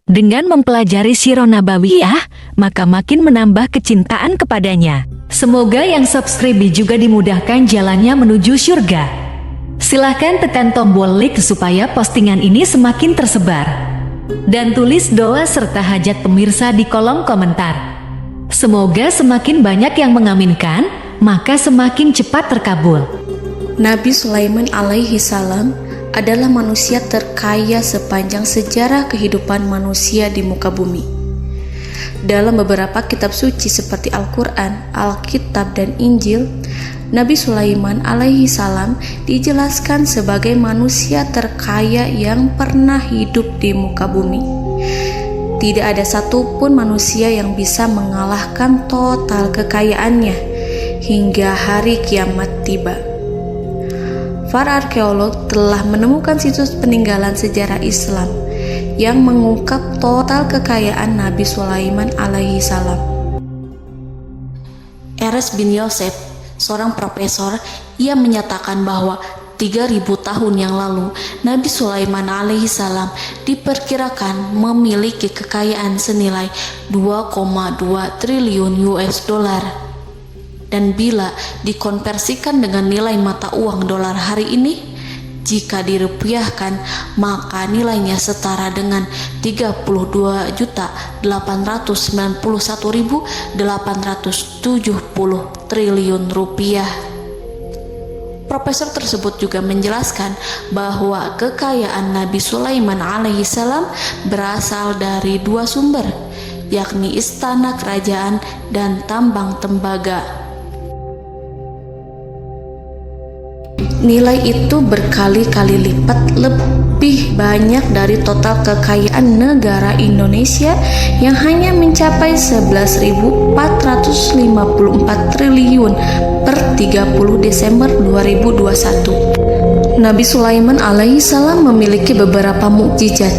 Dengan mempelajari Sirah Nabawiyah, maka makin menambah kecintaan kepadanya. Semoga yang subscribe juga dimudahkan jalannya menuju surga. Silahkan tekan tombol like supaya postingan ini semakin tersebar. Dan tulis doa serta hajat pemirsa di kolom komentar. Semoga semakin banyak yang mengaminkan, maka semakin cepat terkabul. Nabi Sulaiman alaihi salam adalah manusia terkaya sepanjang sejarah kehidupan manusia di muka bumi. Dalam beberapa kitab suci seperti Al-Quran, Alkitab, dan Injil, Nabi Sulaiman alaihi salam dijelaskan sebagai manusia terkaya yang pernah hidup di muka bumi. Tidak ada satupun manusia yang bisa mengalahkan total kekayaannya hingga hari kiamat tiba. Para arkeolog telah menemukan situs peninggalan sejarah Islam yang mengungkap total kekayaan Nabi Sulaiman alaihi salam. Erez bin Yosef, seorang profesor, ia menyatakan bahwa 3000 tahun yang lalu Nabi Sulaiman alaihi salam diperkirakan memiliki kekayaan senilai 2,2 triliun US dollar. Dan bila dikonversikan dengan nilai mata uang dolar hari ini, jika dirupiahkan, maka nilainya setara dengan 32.891.870 triliun rupiah. Profesor tersebut juga menjelaskan bahwa kekayaan Nabi Sulaiman alaihi salam berasal dari dua sumber, yakni istana kerajaan dan tambang tembaga. Nilai itu berkali-kali lipat lebih banyak dari total kekayaan negara Indonesia yang hanya mencapai 11.454 triliun per 30 Desember 2021. Nabi Sulaiman alaihi salam memiliki beberapa mukjizat.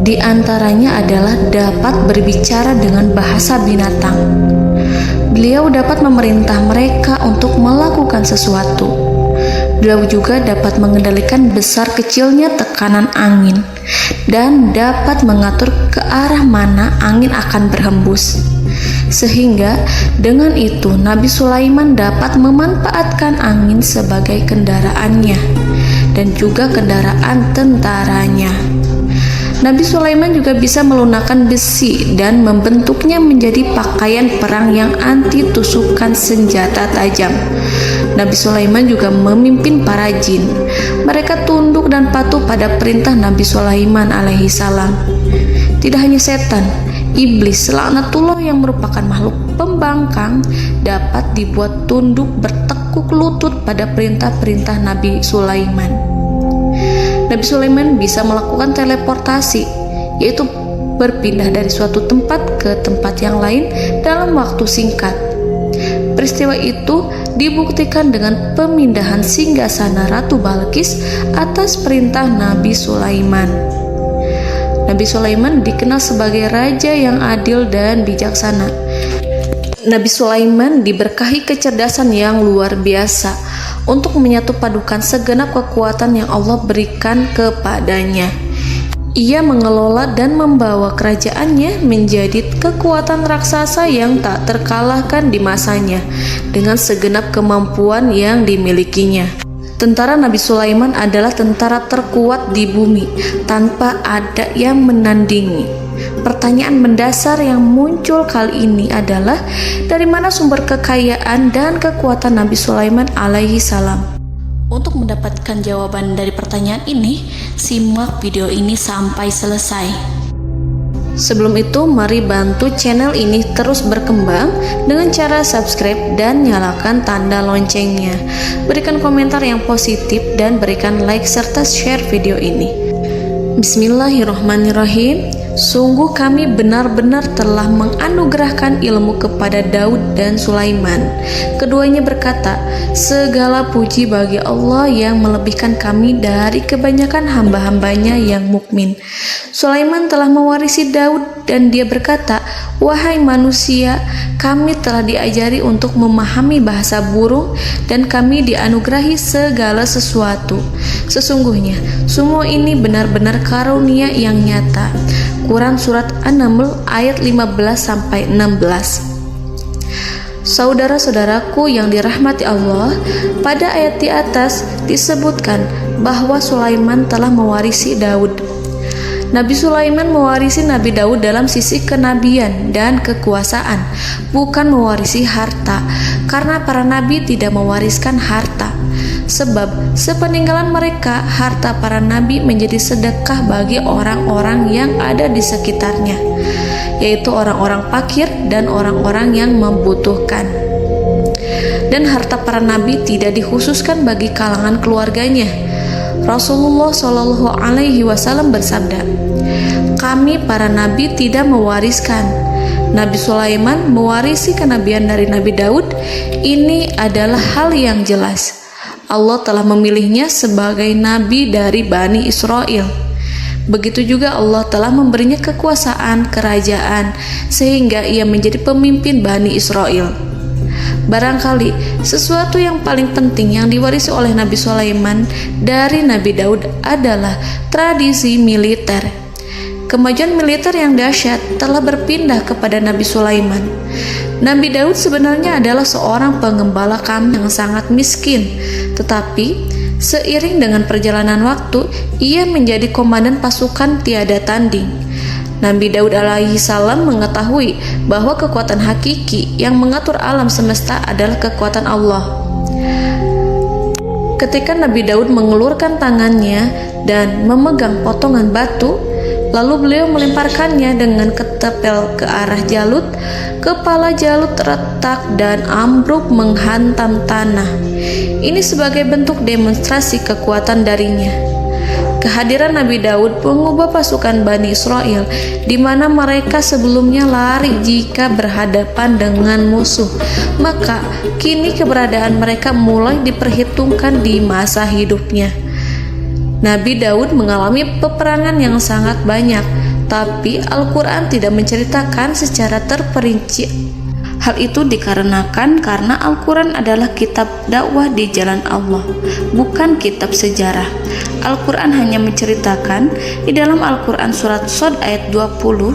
Di antaranya adalah dapat berbicara dengan bahasa binatang. Beliau dapat memerintah mereka untuk melakukan sesuatu. Beliau juga dapat mengendalikan besar kecilnya tekanan angin dan dapat mengatur ke arah mana angin akan berhembus. Sehingga dengan itu Nabi Sulaiman dapat memanfaatkan angin sebagai kendaraannya dan juga kendaraan tentaranya. Nabi Sulaiman juga bisa melunakkan besi dan membentuknya menjadi pakaian perang yang anti tusukan senjata tajam. Nabi Sulaiman juga memimpin para jin. Mereka tunduk dan patuh pada perintah Nabi Sulaiman alaihi salam. Tidak hanya setan, iblis laknatullah yang merupakan makhluk pembangkang dapat dibuat tunduk bertekuk lutut pada perintah-perintah Nabi Sulaiman. Nabi Sulaiman bisa melakukan teleportasi, yaitu berpindah dari suatu tempat ke tempat yang lain dalam waktu singkat. Peristiwa itu dibuktikan dengan pemindahan singgasana Ratu Balqis atas perintah Nabi Sulaiman. Nabi Sulaiman dikenal sebagai raja yang adil dan bijaksana. Nabi Sulaiman diberkahi kecerdasan yang luar biasa untuk menyatu padukan segenap kekuatan yang Allah berikan kepadanya. Ia mengelola dan membawa kerajaannya menjadi kekuatan raksasa yang tak terkalahkan di masanya dengan segenap kemampuan yang dimilikinya. Tentara Nabi Sulaiman adalah tentara terkuat di bumi tanpa ada yang menandingi. Pertanyaan mendasar yang muncul kali ini adalah dari mana sumber kekayaan dan kekuatan Nabi Sulaiman alaihi salam? Untuk mendapatkan jawaban dari pertanyaan ini, simak video ini sampai selesai. Sebelum itu, mari bantu channel ini terus berkembang dengan cara subscribe dan nyalakan tanda loncengnya. Berikan komentar yang positif dan berikan like serta share video ini. Bismillahirrahmanirrahim. Sungguh kami benar-benar telah menganugerahkan ilmu kepada Daud dan Sulaiman. Keduanya berkata, segala puji bagi Allah yang melebihkan kami dari kebanyakan hamba-hambanya yang mukmin. Sulaiman telah mewarisi Daud dan dia berkata, wahai manusia, kami telah diajari untuk memahami bahasa burung dan kami dianugerahi segala sesuatu. Sesungguhnya, semua ini benar-benar karunia yang nyata. Quran Surat An-Naml ayat 15-16. Saudara-saudaraku yang dirahmati Allah, pada ayat di atas disebutkan bahwa Sulaiman telah mewarisi Daud. Nabi Sulaiman mewarisi Nabi Daud dalam sisi kenabian dan kekuasaan, bukan mewarisi harta, karena para nabi tidak mewariskan harta. Sebab sepeninggalan mereka, harta para nabi menjadi sedekah bagi orang-orang yang ada di sekitarnya, yaitu orang-orang fakir dan orang-orang yang membutuhkan. Dan harta para nabi tidak dikhususkan bagi kalangan keluarganya. Rasulullah Shallallahu Alaihi Wasallam bersabda, "Kami para nabi tidak mewariskan." Nabi Sulaiman mewarisi kenabian dari Nabi Daud. Ini adalah hal yang jelas. Allah telah memilihnya sebagai nabi dari Bani Israel. Begitu juga Allah telah memberinya kekuasaan kerajaan sehingga ia menjadi pemimpin Bani Israel. Barangkali sesuatu yang paling penting yang diwarisi oleh Nabi Sulaiman dari Nabi Daud adalah tradisi militer. Kemajuan militer yang dahsyat telah berpindah kepada Nabi Sulaiman. Nabi Daud sebenarnya adalah seorang pengembala kambing yang sangat miskin, tetapi seiring dengan perjalanan waktu, ia menjadi komandan pasukan tiada tanding. Nabi Daud alaihi salam mengetahui bahwa kekuatan hakiki yang mengatur alam semesta adalah kekuatan Allah. Ketika Nabi Daud mengelurkan tangannya dan memegang potongan batu, lalu beliau melemparkannya dengan ketepel ke arah Jalut. Kepala Jalut retak dan ambruk menghantam tanah. Ini sebagai bentuk demonstrasi kekuatan darinya. Kehadiran Nabi Daud mengubah pasukan Bani Israel, di mana mereka sebelumnya lari jika berhadapan dengan musuh. Maka kini keberadaan mereka mulai diperhitungkan di masa hidupnya. Nabi Daud mengalami peperangan yang sangat banyak, tapi Al-Quran tidak menceritakan secara terperinci. Hal itu dikarenakan karena Al-Quran adalah kitab dakwah di jalan Allah, bukan kitab sejarah. Al-Quran hanya menceritakan di dalam Al-Quran surat Shad ayat 20,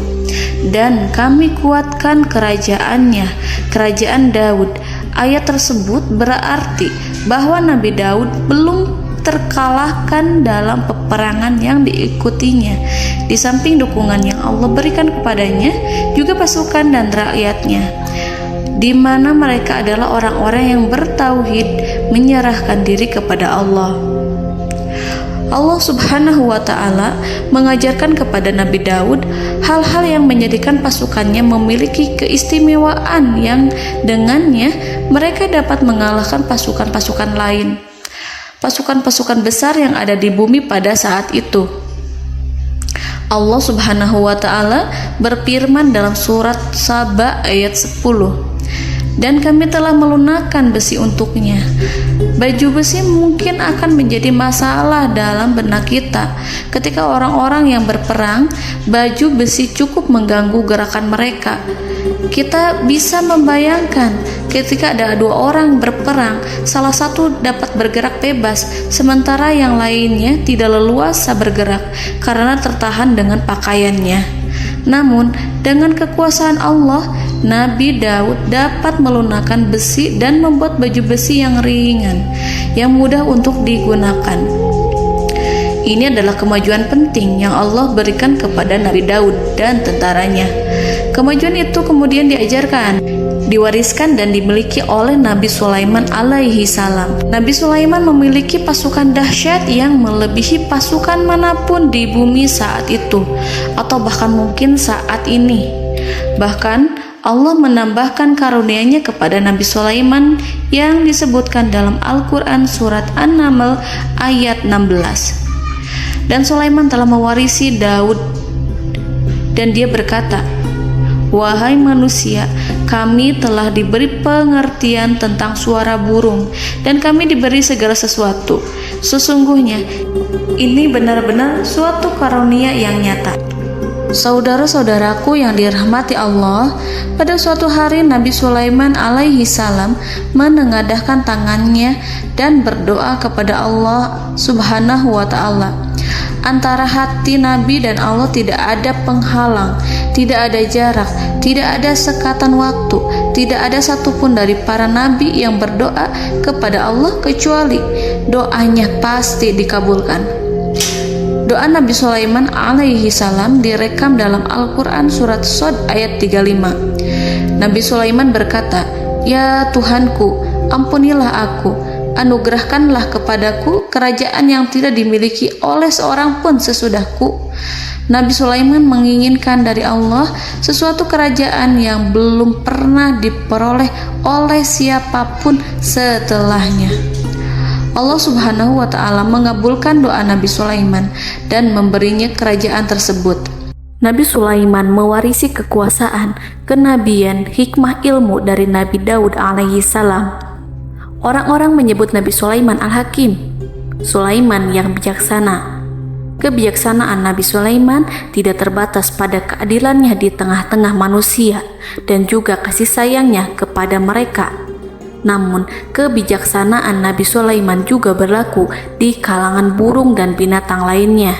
"Dan kami kuatkan kerajaannya, kerajaan Daud." Ayat tersebut berarti bahwa Nabi Daud belum terkalahkan dalam peperangan yang diikutinya. Di samping dukungan yang Allah berikan kepadanya, juga pasukan dan rakyatnya, di mana mereka adalah orang-orang yang bertauhid, menyerahkan diri kepada Allah. Allah Subhanahu wa Ta'ala mengajarkan kepada Nabi Daud hal-hal yang menjadikan pasukannya memiliki keistimewaan yang dengannya mereka dapat mengalahkan pasukan-pasukan lain, pasukan-pasukan besar yang ada di bumi pada saat itu. Allah Subhanahu wa Ta'ala berfirman dalam surat Saba ayat 10, "Dan kami telah melunakkan besi untuknya." Baju besi mungkin akan menjadi masalah dalam benak kita. Ketika orang-orang yang berperang, baju besi cukup mengganggu gerakan mereka. Kita bisa membayangkan ketika ada dua orang berperang, salah satu dapat bergerak bebas, sementara yang lainnya tidak leluasa bergerak karena tertahan dengan pakaiannya. Namun, dengan kekuasaan Allah, Nabi Daud dapat melunakkan besi dan membuat baju besi yang ringan, yang mudah untuk digunakan. Ini adalah kemajuan penting yang Allah berikan kepada Nabi Daud dan tentaranya. Kemajuan itu kemudian diajarkan, diwariskan dan dimiliki oleh Nabi Sulaiman alaihi salam. Nabi Sulaiman memiliki pasukan dahsyat yang melebihi pasukan manapun di bumi saat itu, atau bahkan mungkin saat ini. Bahkan Allah menambahkan karunia-Nya kepada Nabi Sulaiman yang disebutkan dalam Al-Quran surat An-Naml ayat 16. Dan Sulaiman telah mewarisi Daud, dan dia berkata, "Wahai manusia, kami telah diberi pengertian tentang suara burung, dan kami diberi segala sesuatu. Sesungguhnya ini benar-benar suatu karunia yang nyata." Saudara-saudaraku yang dirahmati Allah, pada suatu hari Nabi Sulaiman alaihi salam menengadahkan tangannya dan berdoa kepada Allah Subhanahu wa Ta'ala. Antara hati Nabi dan Allah tidak ada penghalang, tidak ada jarak, tidak ada sekatan waktu, tidak ada satupun dari para nabi yang berdoa kepada Allah kecuali doanya pasti dikabulkan. Doa Nabi Sulaiman alaihi salam direkam dalam Al-Quran surat Shad ayat 35. Nabi Sulaiman berkata, "Ya Tuhanku, ampunilah aku, anugerahkanlah kepadaku kerajaan yang tidak dimiliki oleh seorang pun sesudahku." Nabi Sulaiman menginginkan dari Allah sesuatu kerajaan yang belum pernah diperoleh oleh siapapun setelahnya. Allah Subhanahu wa Ta'ala mengabulkan doa Nabi Sulaiman dan memberinya kerajaan tersebut. Nabi Sulaiman mewarisi kekuasaan, kenabian, hikmah ilmu dari Nabi Daud alaihi salam. Orang-orang menyebut Nabi Sulaiman Al-Hakim, Sulaiman yang bijaksana. Kebijaksanaan Nabi Sulaiman tidak terbatas pada keadilannya di tengah-tengah manusia dan juga kasih sayangnya kepada mereka. Namun, kebijaksanaan Nabi Sulaiman juga berlaku di kalangan burung dan binatang lainnya.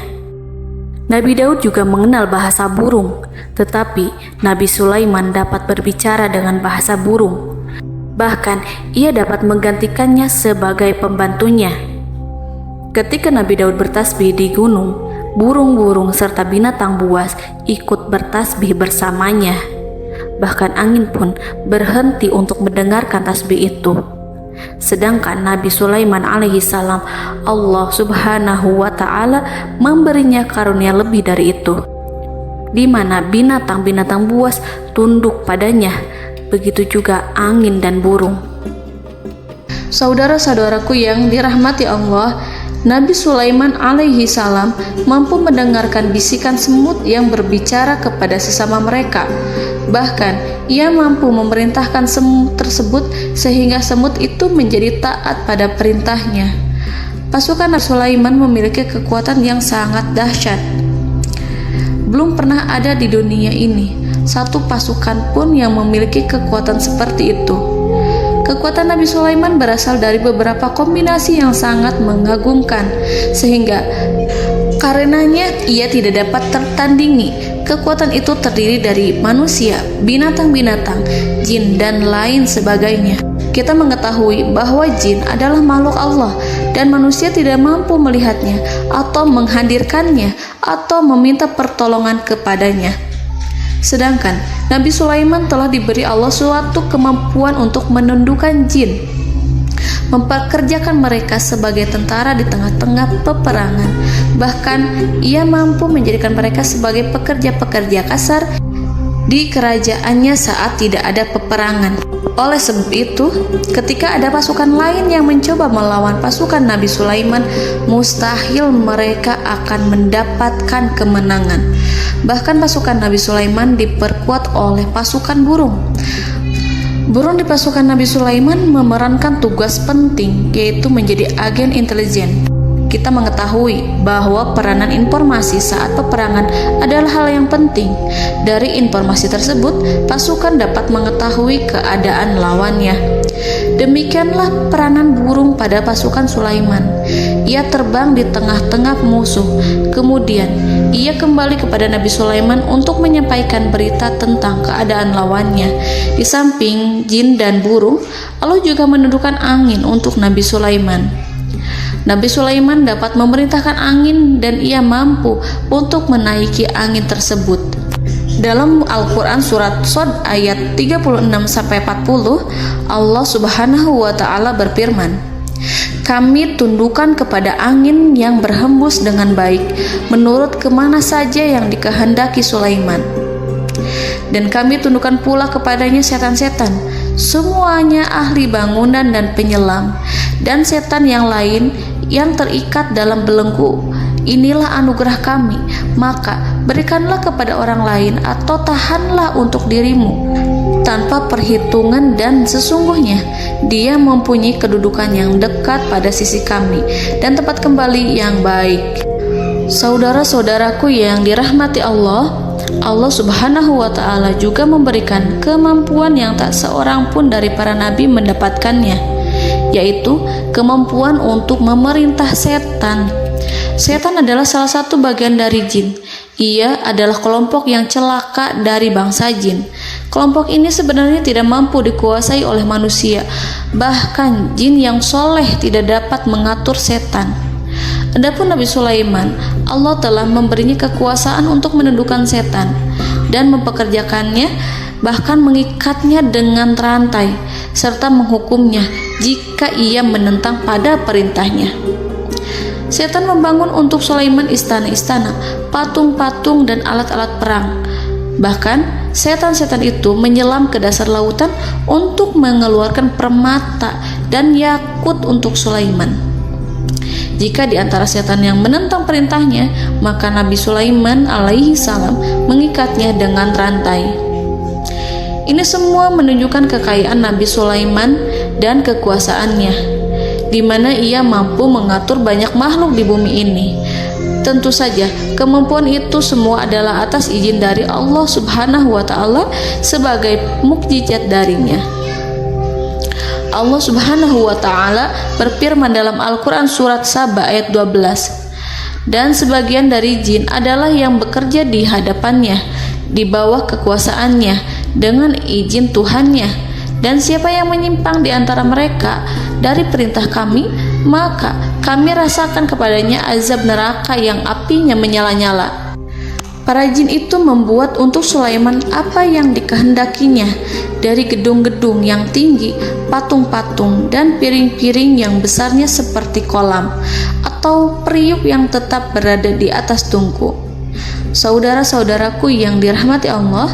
Nabi Daud juga mengenal bahasa burung, tetapi Nabi Sulaiman dapat berbicara dengan bahasa burung. Bahkan, ia dapat menggantikannya sebagai pembantunya. Ketika Nabi Daud bertasbih di gunung, burung-burung serta binatang buas ikut bertasbih bersamanya. Bahkan angin pun berhenti untuk mendengarkan tasbih itu. Sedangkan Nabi Sulaiman alaihi salam, Allah Subhanahu wa Ta'ala memberinya karunia lebih dari itu, di mana binatang-binatang buas tunduk padanya, begitu juga angin dan burung. Saudara-saudaraku yang dirahmati Allah, Nabi Sulaiman alaihi salam mampu mendengarkan bisikan semut yang berbicara kepada sesama mereka. Bahkan, ia mampu memerintahkan semut tersebut sehingga semut itu menjadi taat pada perintahnya. Pasukan Nabi Sulaiman memiliki kekuatan yang sangat dahsyat. Belum pernah ada di dunia ini satu pasukan pun yang memiliki kekuatan seperti itu. Kekuatan Nabi Sulaiman berasal dari beberapa kombinasi yang sangat mengagumkan, sehingga karenanya ia tidak dapat tertandingi. Kekuatan itu terdiri dari manusia, binatang-binatang, jin, dan lain sebagainya. Kita mengetahui bahwa jin adalah makhluk Allah dan manusia tidak mampu melihatnya atau menghadirkannya atau meminta pertolongan kepadanya. Sedangkan Nabi Sulaiman telah diberi Allah suatu kemampuan untuk menundukkan jin, mempekerjakan mereka sebagai tentara di tengah-tengah peperangan. Bahkan ia mampu menjadikan mereka sebagai pekerja-pekerja kasar di kerajaannya saat tidak ada peperangan. Oleh sebab itu, ketika ada pasukan lain yang mencoba melawan pasukan Nabi Sulaiman, mustahil mereka akan mendapatkan kemenangan. Bahkan pasukan Nabi Sulaiman diperkuat oleh pasukan burung. Burung di pasukan Nabi Sulaiman memerankan tugas penting, yaitu menjadi agen intelijen. Kita mengetahui bahwa peranan informasi saat peperangan adalah hal yang penting. Dari informasi tersebut, pasukan dapat mengetahui keadaan lawannya. Demikianlah peranan burung pada pasukan Sulaiman. Ia terbang di tengah-tengah musuh. Kemudian, ia kembali kepada Nabi Sulaiman untuk menyampaikan berita tentang keadaan lawannya. Di samping jin dan burung, Allah juga menundukkan angin untuk Nabi Sulaiman. Nabi Sulaiman dapat memerintahkan angin dan ia mampu untuk menaiki angin tersebut. Dalam Al-Quran surat Shad ayat 36-40, Allah Subhanahu wa Ta'ala berfirman, "Kami tundukkan kepada angin yang berhembus dengan baik menurut kemana saja yang dikehendaki Sulaiman. Dan kami tundukkan pula kepadanya setan-setan, semuanya ahli bangunan dan penyelam, dan setan yang lain yang terikat dalam belenggu. Inilah anugerah kami, maka berikanlah kepada orang lain atau tahanlah untuk dirimu tanpa perhitungan, dan sesungguhnya dia mempunyai kedudukan yang dekat pada sisi kami dan tempat kembali yang baik." Saudara-saudaraku yang dirahmati Allah, Allah Subhanahu wa Ta'ala juga memberikan kemampuan yang tak seorang pun dari para nabi mendapatkannya, yaitu kemampuan untuk memerintah setan. Setan adalah salah satu bagian dari jin. Ia adalah kelompok yang celaka dari bangsa jin. Kelompok ini sebenarnya tidak mampu dikuasai oleh manusia. Bahkan jin yang soleh tidak dapat mengatur setan. Adapun Nabi Sulaiman, Allah telah memberinya kekuasaan untuk menundukkan setan dan mempekerjakannya, bahkan mengikatnya dengan rantai serta menghukumnya jika ia menentang pada perintahnya. Setan membangun untuk Sulaiman istana-istana, patung-patung dan alat-alat perang. Bahkan setan-setan itu menyelam ke dasar lautan untuk mengeluarkan permata dan yakut untuk Sulaiman. Jika di antara setan yang menentang perintahnya, maka Nabi Sulaiman alaihi salam mengikatnya dengan rantai. Ini semua menunjukkan kekayaan Nabi Sulaiman dan kekuasaannya, di mana ia mampu mengatur banyak makhluk di bumi ini. Tentu saja, kemampuan itu semua adalah atas izin dari Allah Subhanahu wa Ta'ala sebagai mukjizat darinya. Allah Subhanahu wa Ta'ala berfirman dalam Al-Quran surat Saba ayat 12, dan sebagian dari jin adalah yang bekerja di hadapannya di bawah kekuasaannya dengan izin Tuhannya, dan siapa yang menyimpang di antara mereka dari perintah kami, maka kami rasakan kepadanya azab neraka yang apinya menyala-nyala. Para jin itu membuat untuk Sulaiman apa yang dikehendakinya, dari gedung-gedung yang tinggi, patung-patung, dan piring-piring yang besarnya seperti kolam, atau periuk yang tetap berada di atas tungku. Saudara-saudaraku yang dirahmati Allah,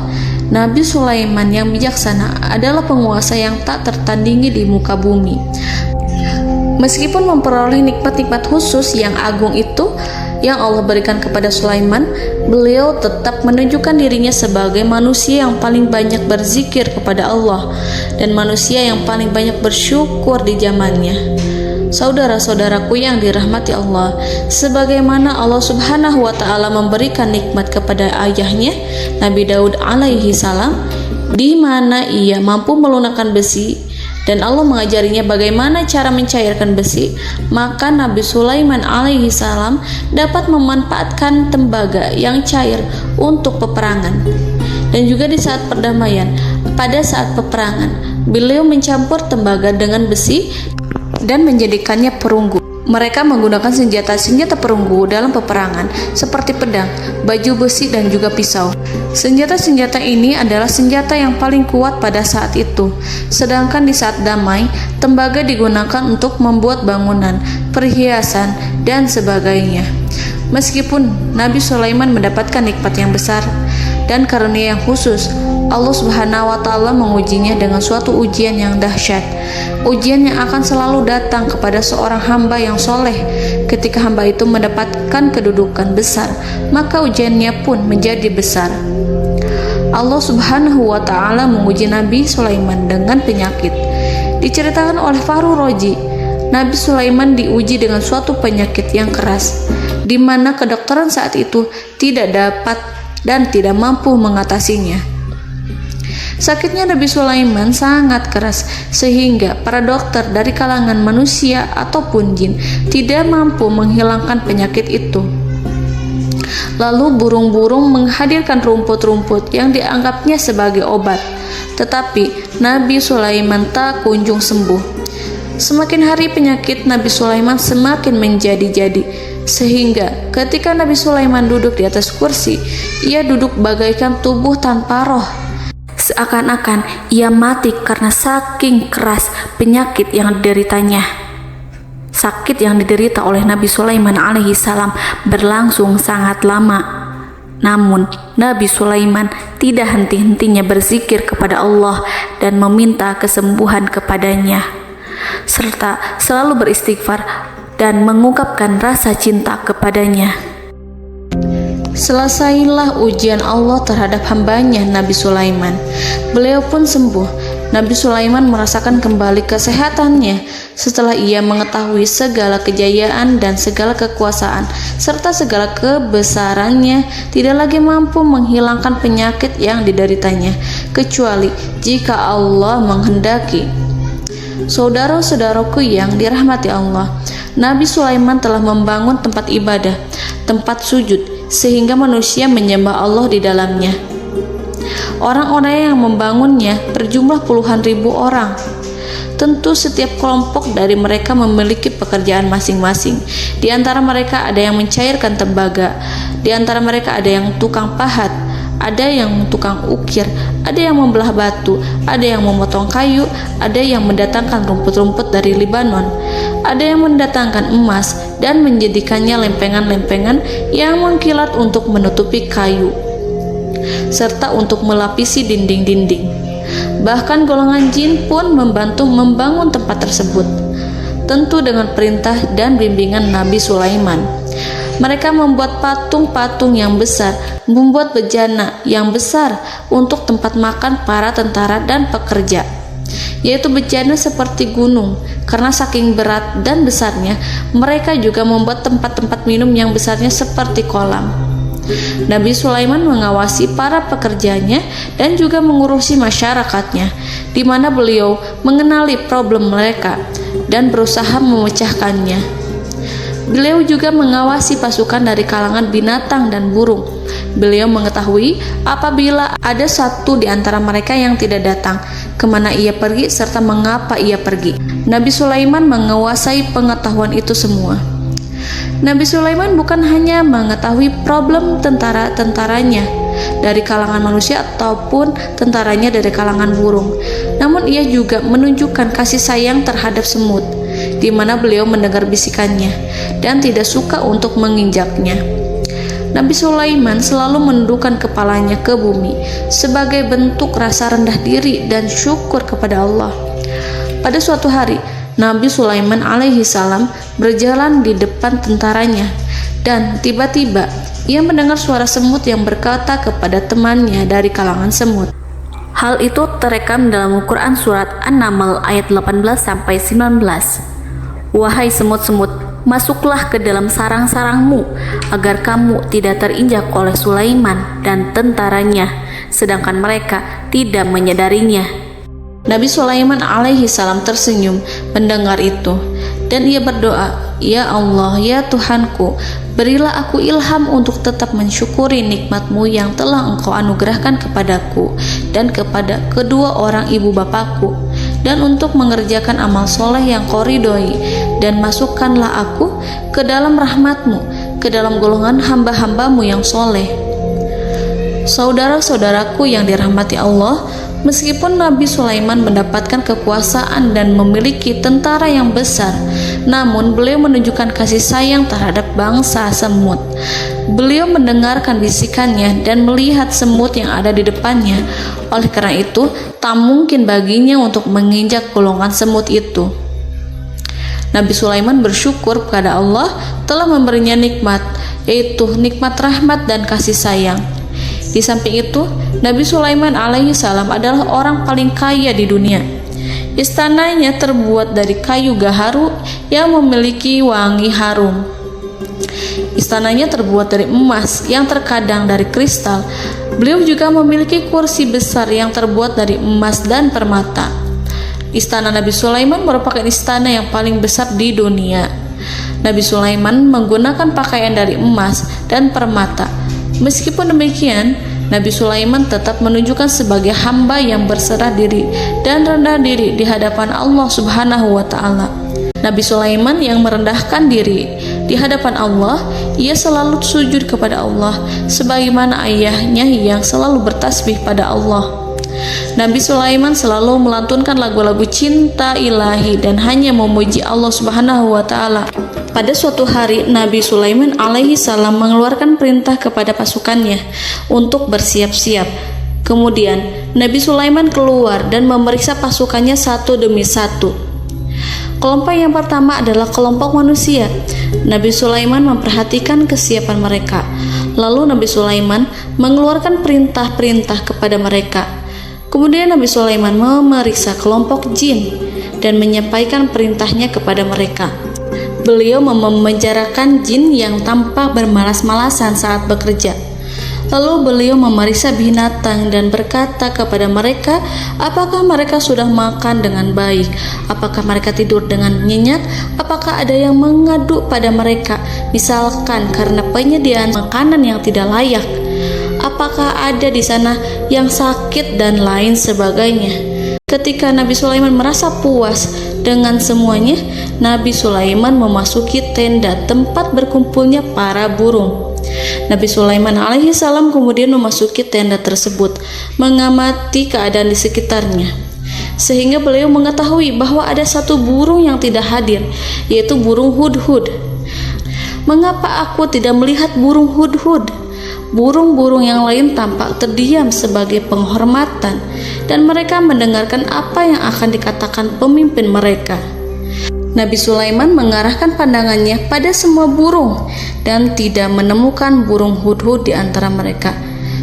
Nabi Sulaiman yang bijaksana adalah penguasa yang tak tertandingi di muka bumi. Meskipun memperoleh nikmat-nikmat khusus yang agung itu yang Allah berikan kepada Sulaiman, beliau tetap menunjukkan dirinya sebagai manusia yang paling banyak berzikir kepada Allah dan manusia yang paling banyak bersyukur di zamannya. Saudara-saudaraku yang dirahmati Allah, sebagaimana Allah Subhanahu wa Ta'ala memberikan nikmat kepada ayahnya Nabi Daud alaihi salam, di mana ia mampu melunakkan besi dan Allah mengajarinya bagaimana cara mencairkan besi, maka Nabi Sulaiman alaihi salam dapat memanfaatkan tembaga yang cair untuk peperangan. Dan juga di saat perdamaian, pada saat peperangan, beliau mencampur tembaga dengan besi dan menjadikannya perunggu. Mereka menggunakan senjata-senjata perunggu dalam peperangan seperti pedang, baju besi, dan juga pisau. Senjata-senjata ini adalah senjata yang paling kuat pada saat itu. Sedangkan di saat damai, tembaga digunakan untuk membuat bangunan, perhiasan, dan sebagainya. Meskipun Nabi Sulaiman mendapatkan nikmat yang besar dan karunia yang khusus, Allah Subhanahu wa Ta'ala mengujinya dengan suatu ujian yang dahsyat. Ujian yang akan selalu datang kepada seorang hamba yang soleh. Ketika hamba itu mendapatkan kedudukan besar, maka ujiannya pun menjadi besar. Allah Subhanahu wa Ta'ala menguji Nabi Sulaiman dengan penyakit. Diceritakan oleh Fahru Roji, Nabi Sulaiman diuji dengan suatu penyakit yang keras, di mana kedokteran saat itu tidak dapat dan tidak mampu mengatasinya. Sakitnya Nabi Sulaiman sangat keras sehingga para dokter dari kalangan manusia ataupun jin tidak mampu menghilangkan penyakit itu. Lalu burung-burung menghadirkan rumput-rumput yang dianggapnya sebagai obat, tetapi Nabi Sulaiman tak kunjung sembuh. Semakin hari penyakit Nabi Sulaiman semakin menjadi-jadi, sehingga ketika Nabi Sulaiman duduk di atas kursi, ia duduk bagaikan tubuh tanpa roh. Seakan-akan ia mati karena saking keras penyakit yang dideritanya. Sakit yang diderita oleh Nabi Sulaiman alaihi salam berlangsung sangat lama. Namun Nabi Sulaiman tidak henti-hentinya berzikir kepada Allah dan meminta kesembuhan kepadanya, serta selalu beristighfar dan mengungkapkan rasa cinta kepadanya. Selesailah ujian Allah terhadap hambanya Nabi Sulaiman. Beliau pun sembuh. Nabi Sulaiman merasakan kembali kesehatannya setelah ia mengetahui segala kejayaan dan segala kekuasaan serta segala kebesarannya tidak lagi mampu menghilangkan penyakit yang dideritanya kecuali jika Allah menghendaki. Saudara-saudaraku yang dirahmati Allah, Nabi Sulaiman telah membangun tempat ibadah, tempat sujud, sehingga manusia menyembah Allah di dalamnya. Orang-orang yang membangunnya berjumlah puluhan ribu orang. Tentu setiap kelompok dari mereka memiliki pekerjaan masing-masing. Di antara mereka ada yang mencairkan tembaga, di antara mereka ada yang tukang pahat, ada yang tukang ukir, ada yang membelah batu, ada yang memotong kayu, ada yang mendatangkan rumput-rumput dari Libanon, ada yang mendatangkan emas dan menjadikannya lempengan-lempengan yang mengkilat untuk menutupi kayu, serta untuk melapisi dinding-dinding. Bahkan golongan jin pun membantu membangun tempat tersebut, tentu dengan perintah dan bimbingan Nabi Sulaiman. Mereka membuat patung-patung yang besar, membuat bejana yang besar untuk tempat makan para tentara dan pekerja, yaitu bejana seperti gunung. Karena saking berat dan besarnya, mereka juga membuat tempat-tempat minum yang besarnya seperti kolam. Nabi Sulaiman mengawasi para pekerjanya dan juga mengurusi masyarakatnya, di mana beliau mengenali problem mereka dan berusaha memecahkannya. Beliau juga mengawasi pasukan dari kalangan binatang dan burung. Beliau mengetahui apabila ada satu di antara mereka yang tidak datang, kemana ia pergi, serta mengapa ia pergi. Nabi Sulaiman menguasai pengetahuan itu semua. Nabi Sulaiman bukan hanya mengetahui problem tentara-tentaranya dari kalangan manusia ataupun tentaranya dari kalangan burung, namun ia juga menunjukkan kasih sayang terhadap semut, di mana beliau mendengar bisikannya dan tidak suka untuk menginjaknya. Nabi Sulaiman selalu menundukkan kepalanya ke bumi sebagai bentuk rasa rendah diri dan syukur kepada Allah. Pada suatu hari, Nabi Sulaiman alaihi salam berjalan di depan tentaranya dan tiba-tiba ia mendengar suara semut yang berkata kepada temannya dari kalangan semut. Hal itu terekam dalam Al-Quran surat An-Naml ayat 18-19. Wahai semut-semut, masuklah ke dalam sarang-sarangmu agar kamu tidak terinjak oleh Sulaiman dan tentaranya, sedangkan mereka tidak menyadarinya. Nabi Sulaiman alaihi salam tersenyum mendengar itu, dan ia berdoa, "Ya Allah, ya Tuhanku, berilah aku ilham untuk tetap mensyukuri nikmat-Mu yang telah Engkau anugerahkan kepadaku dan kepada kedua orang ibu bapakku, dan untuk mengerjakan amal soleh yang Kau ridhoi, dan masukkanlah aku ke dalam rahmat-Mu, ke dalam golongan hamba-hamba-Mu yang soleh." Saudara-saudaraku yang dirahmati Allah, meskipun Nabi Sulaiman mendapatkan kekuasaan dan memiliki tentara yang besar, namun beliau menunjukkan kasih sayang terhadap bangsa semut. Beliau mendengarkan bisikannya dan melihat semut yang ada di depannya. Oleh karena itu, tak mungkin baginya untuk menginjak golongan semut itu. Nabi Sulaiman bersyukur kepada Allah telah memberinya nikmat, yaitu nikmat rahmat dan kasih sayang. Di samping itu, Nabi Sulaiman alaihi salam adalah orang paling kaya di dunia. Istananya terbuat dari kayu gaharu yang memiliki wangi harum. Istananya terbuat dari emas yang terkadang dari kristal. Beliau juga memiliki kursi besar yang terbuat dari emas dan permata. Istana Nabi Sulaiman merupakan istana yang paling besar di dunia. Nabi Sulaiman menggunakan pakaian dari emas dan permata. Meskipun demikian, Nabi Sulaiman tetap menunjukkan sebagai hamba yang berserah diri dan rendah diri di hadapan Allah Subhanahu wa Ta'ala. Nabi Sulaiman yang merendahkan diri di hadapan Allah, ia selalu sujud kepada Allah sebagaimana ayahnya yang selalu bertasbih pada Allah. Nabi Sulaiman selalu melantunkan lagu-lagu cinta ilahi dan hanya memuji Allah Subhanahu wa Ta'ala. Pada suatu hari, Nabi Sulaiman alaihi salam mengeluarkan perintah kepada pasukannya untuk bersiap-siap. Kemudian, Nabi Sulaiman keluar dan memeriksa pasukannya satu demi satu. Kelompok yang pertama adalah kelompok manusia. Nabi Sulaiman memperhatikan kesiapan mereka. Lalu Nabi Sulaiman mengeluarkan perintah-perintah kepada mereka. Kemudian Nabi Sulaiman memeriksa kelompok jin dan menyampaikan perintahnya kepada mereka. Beliau memenjarakan jin yang tampak bermalas-malasan saat bekerja. Lalu beliau memeriksa binatang dan berkata kepada mereka, apakah mereka sudah makan dengan baik? Apakah mereka tidur dengan nyenyak? Apakah ada yang mengadu pada mereka, misalkan karena penyediaan makanan yang tidak layak? Apakah ada di sana yang sakit dan lain sebagainya? Ketika Nabi Sulaiman merasa puas dengan semuanya, Nabi Sulaiman memasuki tenda tempat berkumpulnya para burung. Nabi Sulaiman alaihissalam kemudian memasuki tenda tersebut, mengamati keadaan di sekitarnya, sehingga beliau mengetahui bahwa ada satu burung yang tidak hadir, yaitu burung hudhud. Mengapa aku tidak melihat burung hudhud? Burung-burung yang lain tampak terdiam sebagai penghormatan, dan mereka mendengarkan apa yang akan dikatakan pemimpin mereka. Nabi Sulaiman mengarahkan pandangannya pada semua burung dan tidak menemukan burung hudhud di antara mereka.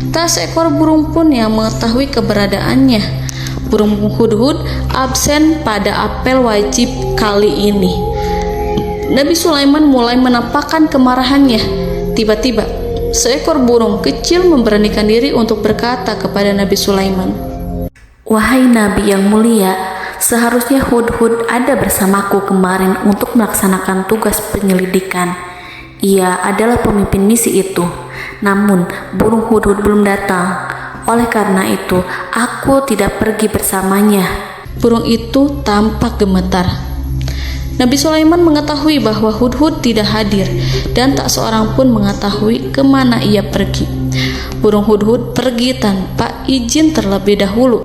Tak seekor burung pun yang mengetahui keberadaannya. Burung hudhud absen pada apel wajib kali ini. Nabi Sulaiman mulai menampakkan kemarahannya. Tiba-tiba seekor burung kecil memberanikan diri untuk berkata kepada Nabi Sulaiman, "Wahai Nabi yang mulia, seharusnya Hudhud ada bersamaku kemarin untuk melaksanakan tugas penyelidikan. Ia adalah pemimpin misi itu. Namun burung Hudhud belum datang. Oleh karena itu, aku tidak pergi bersamanya." Burung itu tampak gemetar. Nabi Sulaiman mengetahui bahwa Hudhud tidak hadir dan tak seorang pun mengetahui kemana ia pergi. Burung hudhud pergi tanpa izin terlebih dahulu.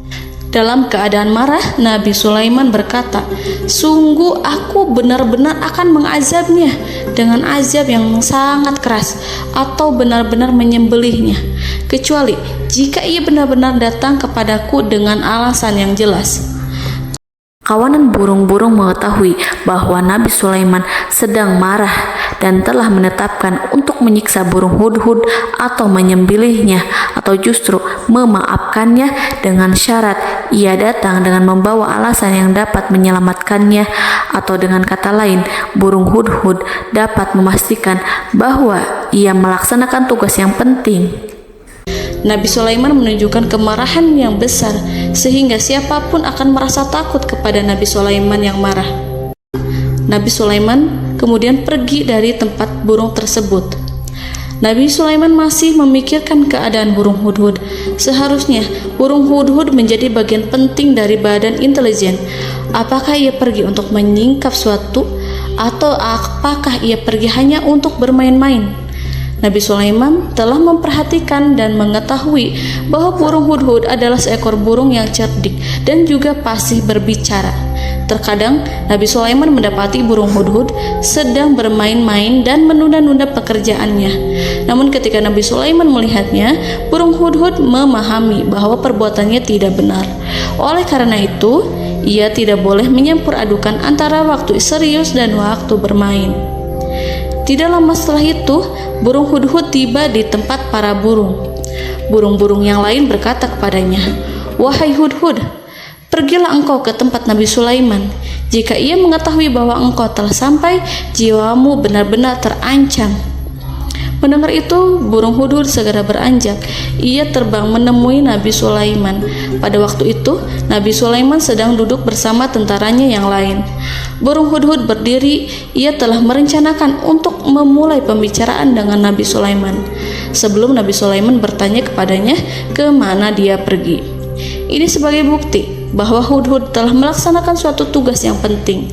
Dalam keadaan marah, Nabi Sulaiman berkata, "Sungguh aku benar-benar akan mengazabnya dengan azab yang sangat keras atau benar-benar menyembelihnya, kecuali jika ia benar-benar datang kepadaku dengan alasan yang jelas." Kawanan burung-burung mengetahui bahwa Nabi Sulaiman sedang marah dan telah menetapkan untuk menyiksa burung hudhud atau menyembelihnya atau justru memaafkannya dengan syarat ia datang dengan membawa alasan yang dapat menyelamatkannya, atau dengan kata lain, burung hudhud dapat memastikan bahwa ia melaksanakan tugas yang penting. Nabi Sulaiman menunjukkan kemarahan yang besar sehingga siapapun akan merasa takut kepada Nabi Sulaiman yang marah. Nabi Sulaiman kemudian pergi dari tempat burung tersebut. Nabi Sulaiman masih memikirkan keadaan burung hudhud. Seharusnya burung hudhud menjadi bagian penting dari badan intelijen. Apakah ia pergi untuk menyingkap suatu, atau apakah ia pergi hanya untuk bermain-main? Nabi Sulaiman telah memperhatikan dan mengetahui bahwa burung hudhud adalah seekor burung yang cerdik dan juga fasih berbicara. Terkadang Nabi Sulaiman mendapati burung hudhud sedang bermain-main dan menunda-nunda pekerjaannya. Namun ketika Nabi Sulaiman melihatnya, burung hudhud memahami bahwa perbuatannya tidak benar. Oleh karena itu, ia tidak boleh menyampur adukan antara waktu serius dan waktu bermain. Tidak lama setelah itu, burung hudhud tiba di tempat para burung. Burung-burung yang lain berkata kepadanya, "Wahai hudhud, pergilah engkau ke tempat Nabi Sulaiman. Jika ia mengetahui bahwa engkau telah sampai, jiwamu benar-benar terancam." Mendengar itu, burung hudhud segera beranjak. Ia terbang menemui Nabi Sulaiman. Pada waktu itu, Nabi Sulaiman sedang duduk bersama tentaranya yang lain. Burung hudhud berdiri. Ia telah merencanakan untuk memulai pembicaraan dengan Nabi Sulaiman sebelum Nabi Sulaiman bertanya kepadanya kemana dia pergi. Ini sebagai bukti bahwa hudhud telah melaksanakan suatu tugas yang penting.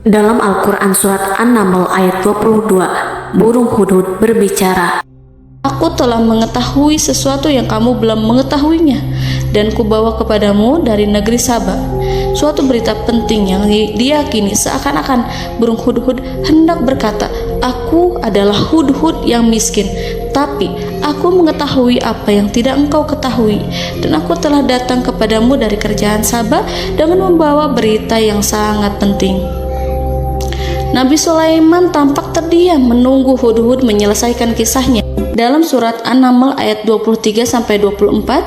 Dalam Al-Quran Surat An-Naml ayat 22, burung hudhud berbicara, "Aku telah mengetahui sesuatu yang kamu belum mengetahuinya, dan kubawa kepadamu dari negeri Saba suatu berita penting yang diyakini seakan-akan burung hudhud hendak berkata, 'Aku adalah hudhud yang miskin, tapi aku mengetahui apa yang tidak engkau ketahui, dan aku telah datang kepadamu dari kerajaan Saba dengan membawa berita yang sangat penting.'" Nabi Sulaiman tampak terdiam menunggu hudhud menyelesaikan kisahnya. Dalam surat An-Naml ayat 23-24,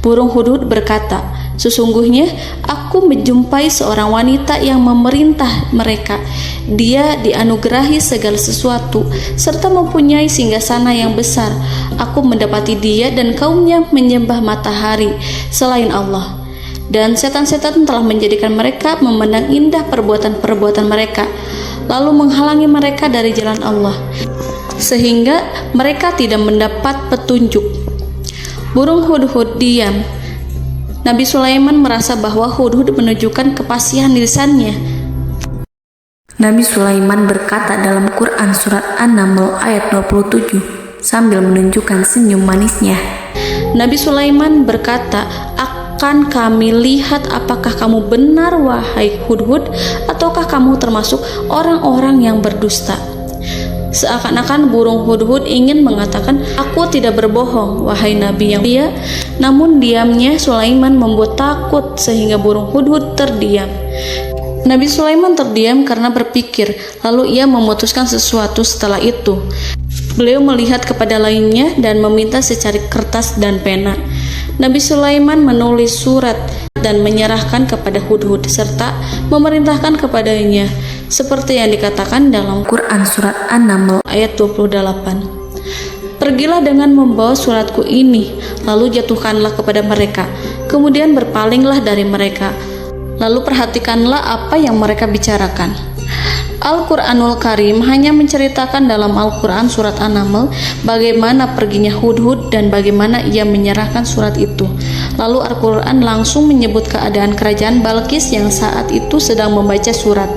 burung hudhud berkata, Sesungguhnya aku menjumpai seorang wanita yang memerintah mereka. Dia dianugerahi segala sesuatu serta mempunyai singgasana yang besar. Aku mendapati dia dan kaumnya menyembah matahari selain Allah. Dan setan-setan telah menjadikan mereka memandang indah perbuatan-perbuatan mereka, lalu menghalangi mereka dari jalan Allah, sehingga mereka tidak mendapat petunjuk. Burung hudhud diam. Nabi Sulaiman merasa bahwa hudhud menunjukkan kepasihan lisannya. Nabi Sulaiman berkata dalam Quran surat An-Naml ayat 27 sambil menunjukkan senyum manisnya. Nabi Sulaiman berkata, "Akan kami lihat apakah kamu benar wahai hudhud, ataukah kamu termasuk orang-orang yang berdusta." Seakan-akan burung hudhud ingin mengatakan, "Aku tidak berbohong, wahai Nabi yang mulia." Namun diamnya Sulaiman membuat takut sehingga burung hudhud terdiam. Nabi Sulaiman terdiam karena berpikir, lalu ia memutuskan sesuatu setelah itu. Beliau melihat kepada lainnya dan meminta secari kertas dan pena. Nabi Sulaiman menulis surat dan menyerahkan kepada hudhud serta memerintahkan kepadanya seperti yang dikatakan dalam Quran surat An-Naml ayat 28. "Pergilah dengan membawa suratku ini, lalu jatuhkanlah kepada mereka, kemudian berpalinglah dari mereka, lalu perhatikanlah apa yang mereka bicarakan." Al-Quranul Karim hanya menceritakan dalam Al-Quran surat An-Naml bagaimana perginya hudhud dan bagaimana ia menyerahkan surat itu. Lalu Al-Quran langsung menyebut keadaan kerajaan Balqis yang saat itu sedang membaca surat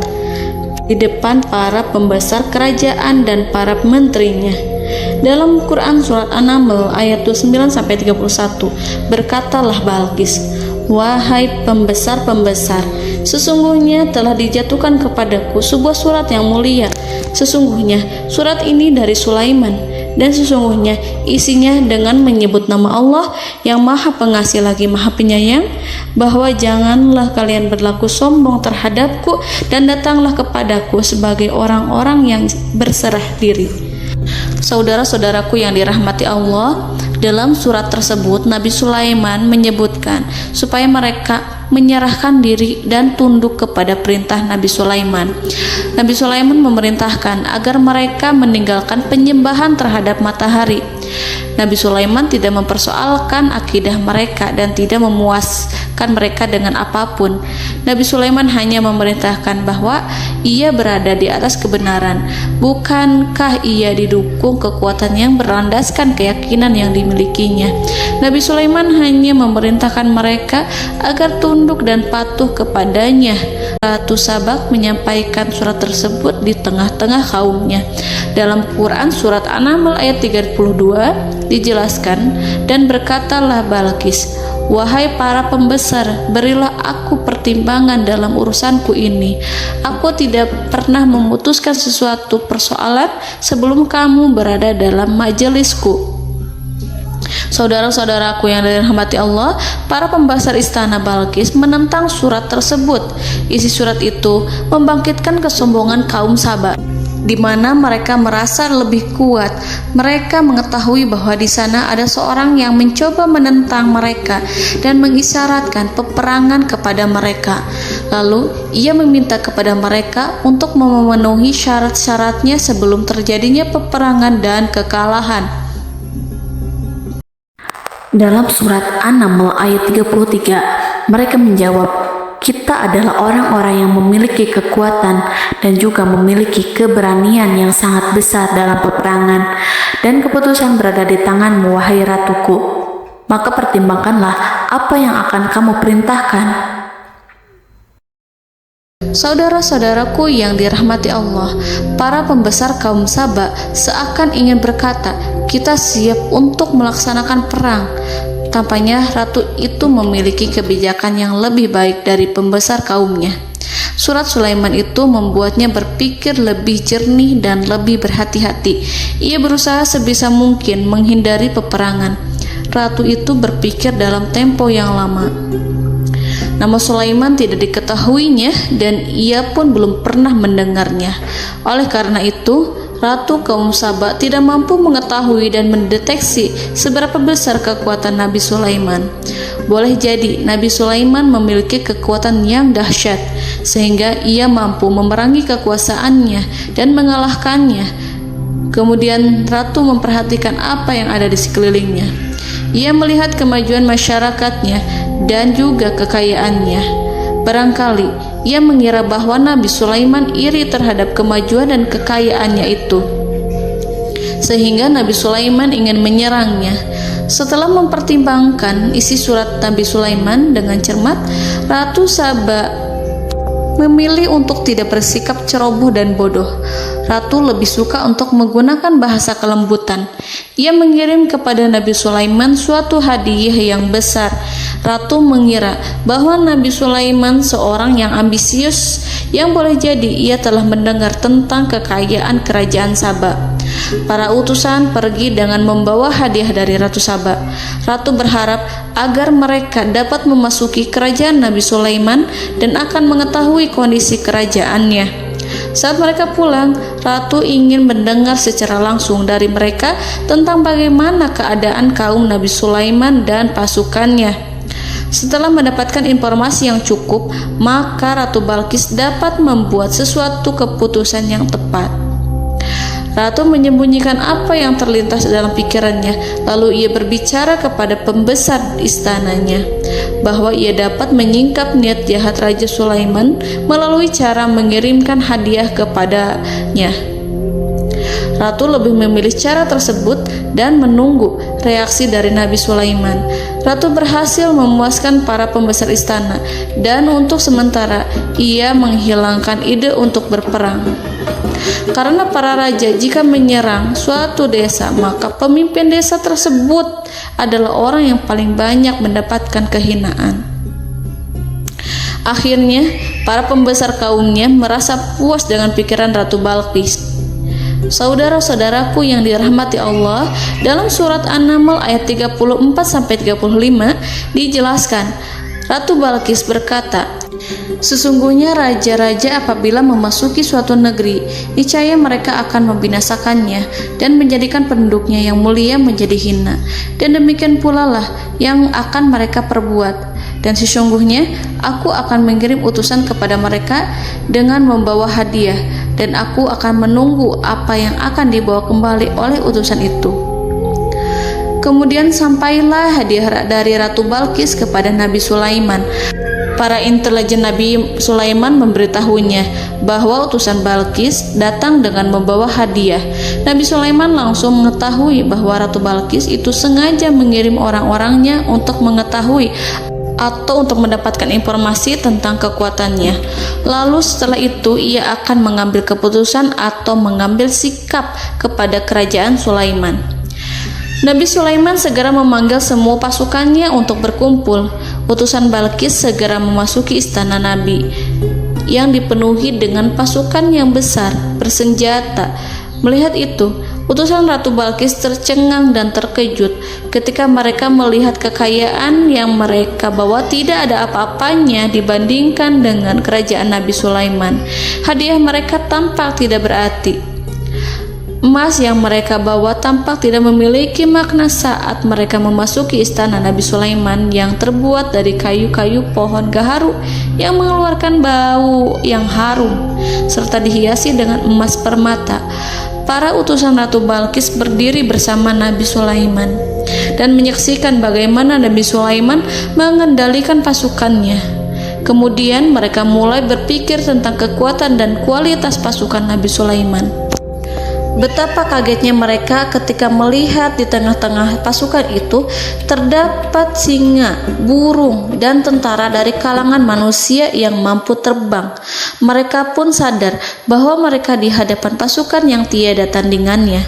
di depan para pembesar kerajaan dan para menterinya. Dalam Quran surat An-Naml ayat 29-31 berkatalah Balqis, "Wahai pembesar-pembesar, sesungguhnya telah dijatuhkan kepadaku sebuah surat yang mulia. Sesungguhnya surat ini dari Sulaiman, dan sesungguhnya isinya dengan menyebut nama Allah yang Maha Pengasih lagi Maha Penyayang, bahwa janganlah kalian berlaku sombong terhadapku dan datanglah kepadaku sebagai orang-orang yang berserah diri." Saudara-saudaraku yang dirahmati Allah, dalam surat tersebut Nabi Sulaiman menyebutkan supaya mereka menyerahkan diri dan tunduk kepada perintah Nabi Sulaiman. Nabi Sulaiman memerintahkan agar mereka meninggalkan penyembahan terhadap matahari. Nabi Sulaiman tidak mempersoalkan akidah mereka dan tidak memuaskan mereka dengan apapun. Nabi Sulaiman hanya memerintahkan bahwa ia berada di atas kebenaran. Bukankah ia didukung kekuatan yang berlandaskan keyakinan yang dimilikinya? Nabi Sulaiman hanya memerintahkan mereka agar tunduk dan patuh kepadanya. Ratu Sabak menyampaikan surat tersebut di tengah-tengah kaumnya. Dalam Quran surat An-Naml ayat 32 dijelaskan, "Dan berkatalah Balqis, wahai para pembesar, berilah aku pertimbangan dalam urusanku ini. Aku tidak pernah memutuskan sesuatu persoalan sebelum kamu berada dalam majelisku." Saudara-saudaraku yang dirahmati Allah, para pembesar istana Balqis menentang surat tersebut. Isi surat itu membangkitkan kesombongan kaum Sabak, di mana mereka merasa lebih kuat. Mereka mengetahui bahwa di sana ada seorang yang mencoba menentang mereka dan mengisyaratkan peperangan kepada mereka. Lalu ia meminta kepada mereka untuk memenuhi syarat-syaratnya sebelum terjadinya peperangan dan kekalahan. Dalam surat An-Naml ayat 33, mereka menjawab, "Kita adalah orang-orang yang memiliki kekuatan dan juga memiliki keberanian yang sangat besar dalam peperangan, dan keputusan berada di tanganmu, wahai ratuku. Maka pertimbangkanlah apa yang akan kamu perintahkan." Saudara-saudaraku yang dirahmati Allah, para pembesar kaum Sabak seakan ingin berkata, "Kita siap untuk melaksanakan perang." Tampaknya ratu itu memiliki kebijakan yang lebih baik dari pembesar kaumnya. Surat Sulaiman itu membuatnya berpikir lebih jernih dan lebih berhati-hati. Ia berusaha sebisa mungkin menghindari peperangan. Ratu itu berpikir dalam tempo yang lama. Nama Sulaiman tidak diketahuinya dan ia pun belum pernah mendengarnya. Oleh karena itu, Ratu kaum Saba tidak mampu mengetahui dan mendeteksi seberapa besar kekuatan Nabi Sulaiman. Boleh jadi Nabi Sulaiman memiliki kekuatan yang dahsyat, sehingga ia mampu memerangi kekuasaannya dan mengalahkannya. Kemudian Ratu memperhatikan apa yang ada di sekelilingnya. Ia melihat kemajuan masyarakatnya dan juga kekayaannya. Barangkali ia mengira bahwa Nabi Sulaiman iri terhadap kemajuan dan kekayaannya itu, sehingga Nabi Sulaiman ingin menyerangnya. Setelah mempertimbangkan isi surat Nabi Sulaiman dengan cermat, Ratu Saba memilih untuk tidak bersikap ceroboh dan bodoh. Ratu lebih suka untuk menggunakan bahasa kelembutan. Ia mengirim kepada Nabi Sulaiman suatu hadiah yang besar. Ratu mengira bahwa Nabi Sulaiman seorang yang ambisius, yang boleh jadi ia telah mendengar tentang kekayaan kerajaan Saba. Para utusan pergi dengan membawa hadiah dari Ratu Saba. Ratu berharap agar mereka dapat memasuki kerajaan Nabi Sulaiman dan akan mengetahui kondisi kerajaannya. Saat mereka pulang, Ratu ingin mendengar secara langsung dari mereka tentang bagaimana keadaan kaum Nabi Sulaiman dan pasukannya. Setelah mendapatkan informasi yang cukup, maka Ratu Balqis dapat membuat sesuatu keputusan yang tepat. Ratu menyembunyikan apa yang terlintas dalam pikirannya, lalu ia berbicara kepada pembesar istananya bahwa ia dapat menyingkap niat jahat Raja Sulaiman melalui cara mengirimkan hadiah kepadanya. Ratu lebih memilih cara tersebut dan menunggu reaksi dari Nabi Sulaiman. Ratu berhasil memuaskan para pembesar istana, dan untuk sementara ia menghilangkan ide untuk berperang. Karena para raja jika menyerang suatu desa, maka pemimpin desa tersebut adalah orang yang paling banyak mendapatkan kehinaan. Akhirnya, para pembesar kaumnya merasa puas dengan pikiran Ratu Balqis. Saudara-saudaraku yang dirahmati Allah, dalam surat An-Naml ayat 34-35 dijelaskan, Ratu Balqis berkata, "Sesungguhnya raja-raja apabila memasuki suatu negeri, niscaya mereka akan membinasakannya dan menjadikan penduduknya yang mulia menjadi hina, dan demikian pula lah yang akan mereka perbuat. Dan sesungguhnya aku akan mengirim utusan kepada mereka dengan membawa hadiah, dan aku akan menunggu apa yang akan dibawa kembali oleh utusan itu." Kemudian sampailah hadiah dari Ratu Balqis kepada Nabi Sulaiman. Para intelijen Nabi Sulaiman memberitahunya bahwa utusan Balqis datang dengan membawa hadiah. Nabi Sulaiman langsung mengetahui bahwa Ratu Balqis itu sengaja mengirim orang-orangnya untuk mengetahui atau untuk mendapatkan informasi tentang kekuatannya. Lalu setelah itu ia akan mengambil keputusan atau mengambil sikap kepada kerajaan Sulaiman. Nabi Sulaiman segera memanggil semua pasukannya untuk berkumpul. Utusan Balqis segera memasuki istana Nabi yang dipenuhi dengan pasukan yang besar bersenjata. Melihat itu, utusan Ratu Balqis tercengang dan terkejut ketika mereka melihat kekayaan yang mereka bawa tidak ada apa-apanya dibandingkan dengan kerajaan Nabi Sulaiman. Hadiah mereka tampak tidak berarti. Emas yang mereka bawa tampak tidak memiliki makna saat mereka memasuki istana Nabi Sulaiman yang terbuat dari kayu-kayu pohon gaharu yang mengeluarkan bau yang harum serta dihiasi dengan emas permata. Para utusan Ratu Balqis berdiri bersama Nabi Sulaiman dan menyaksikan bagaimana Nabi Sulaiman mengendalikan pasukannya. Kemudian mereka mulai berpikir tentang kekuatan dan kualitas pasukan Nabi Sulaiman. Betapa kagetnya mereka ketika melihat di tengah-tengah pasukan itu terdapat singa, burung, dan tentara dari kalangan manusia yang mampu terbang. Mereka pun sadar bahwa mereka di hadapan pasukan yang tiada tandingannya.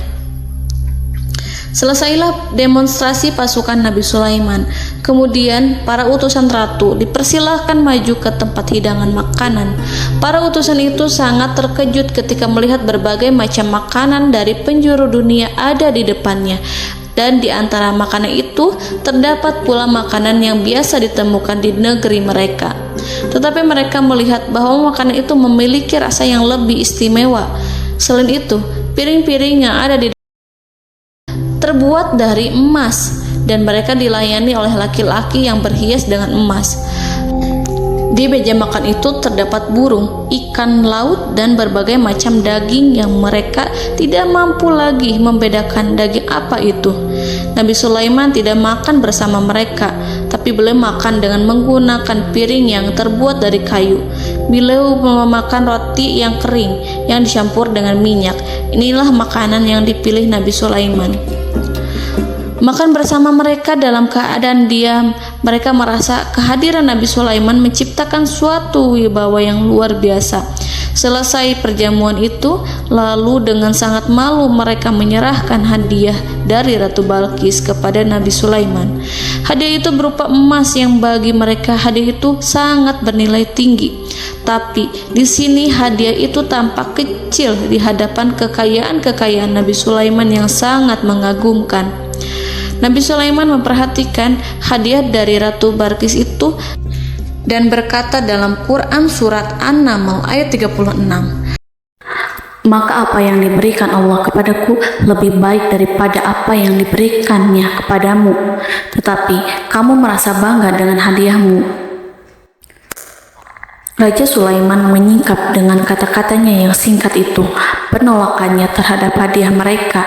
Selesailah demonstrasi pasukan Nabi Sulaiman. Kemudian para utusan ratu dipersilahkan maju ke tempat hidangan makanan. Para utusan itu sangat terkejut ketika melihat berbagai macam makanan dari penjuru dunia ada di depannya. Dan di antara makanan itu terdapat pula makanan yang biasa ditemukan di negeri mereka. Tetapi mereka melihat bahwa makanan itu memiliki rasa yang lebih istimewa. Selain itu, Piring-piring yang ada di terbuat dari emas, dan mereka dilayani oleh laki-laki yang berhias dengan emas. Di meja makan itu terdapat burung, ikan laut, dan berbagai macam daging yang mereka tidak mampu lagi membedakan daging apa itu. Nabi Sulaiman tidak makan bersama mereka, tapi beliau makan dengan menggunakan piring yang terbuat dari kayu. Beliau memakan roti yang kering yang dicampur dengan minyak. Inilah makanan yang dipilih Nabi Sulaiman. Makan bersama mereka dalam keadaan diam, mereka merasa kehadiran Nabi Sulaiman menciptakan suatu wibawa yang luar biasa. Selesai perjamuan itu, lalu dengan sangat malu mereka menyerahkan hadiah dari Ratu Balqis kepada Nabi Sulaiman. Hadiah itu berupa emas yang bagi mereka hadiah itu sangat bernilai tinggi. Tapi di sini hadiah itu tampak kecil di hadapan kekayaan-kekayaan Nabi Sulaiman yang sangat mengagumkan. Nabi Sulaiman memperhatikan hadiah dari Ratu Balqis itu dan berkata dalam Quran surat An-Naml ayat 36, "Maka apa yang diberikan Allah kepadaku lebih baik daripada apa yang diberikannya kepadamu, tetapi kamu merasa bangga dengan hadiahmu." Raja Sulaiman menyingkap dengan kata-katanya yang singkat itu penolakannya terhadap hadiah mereka.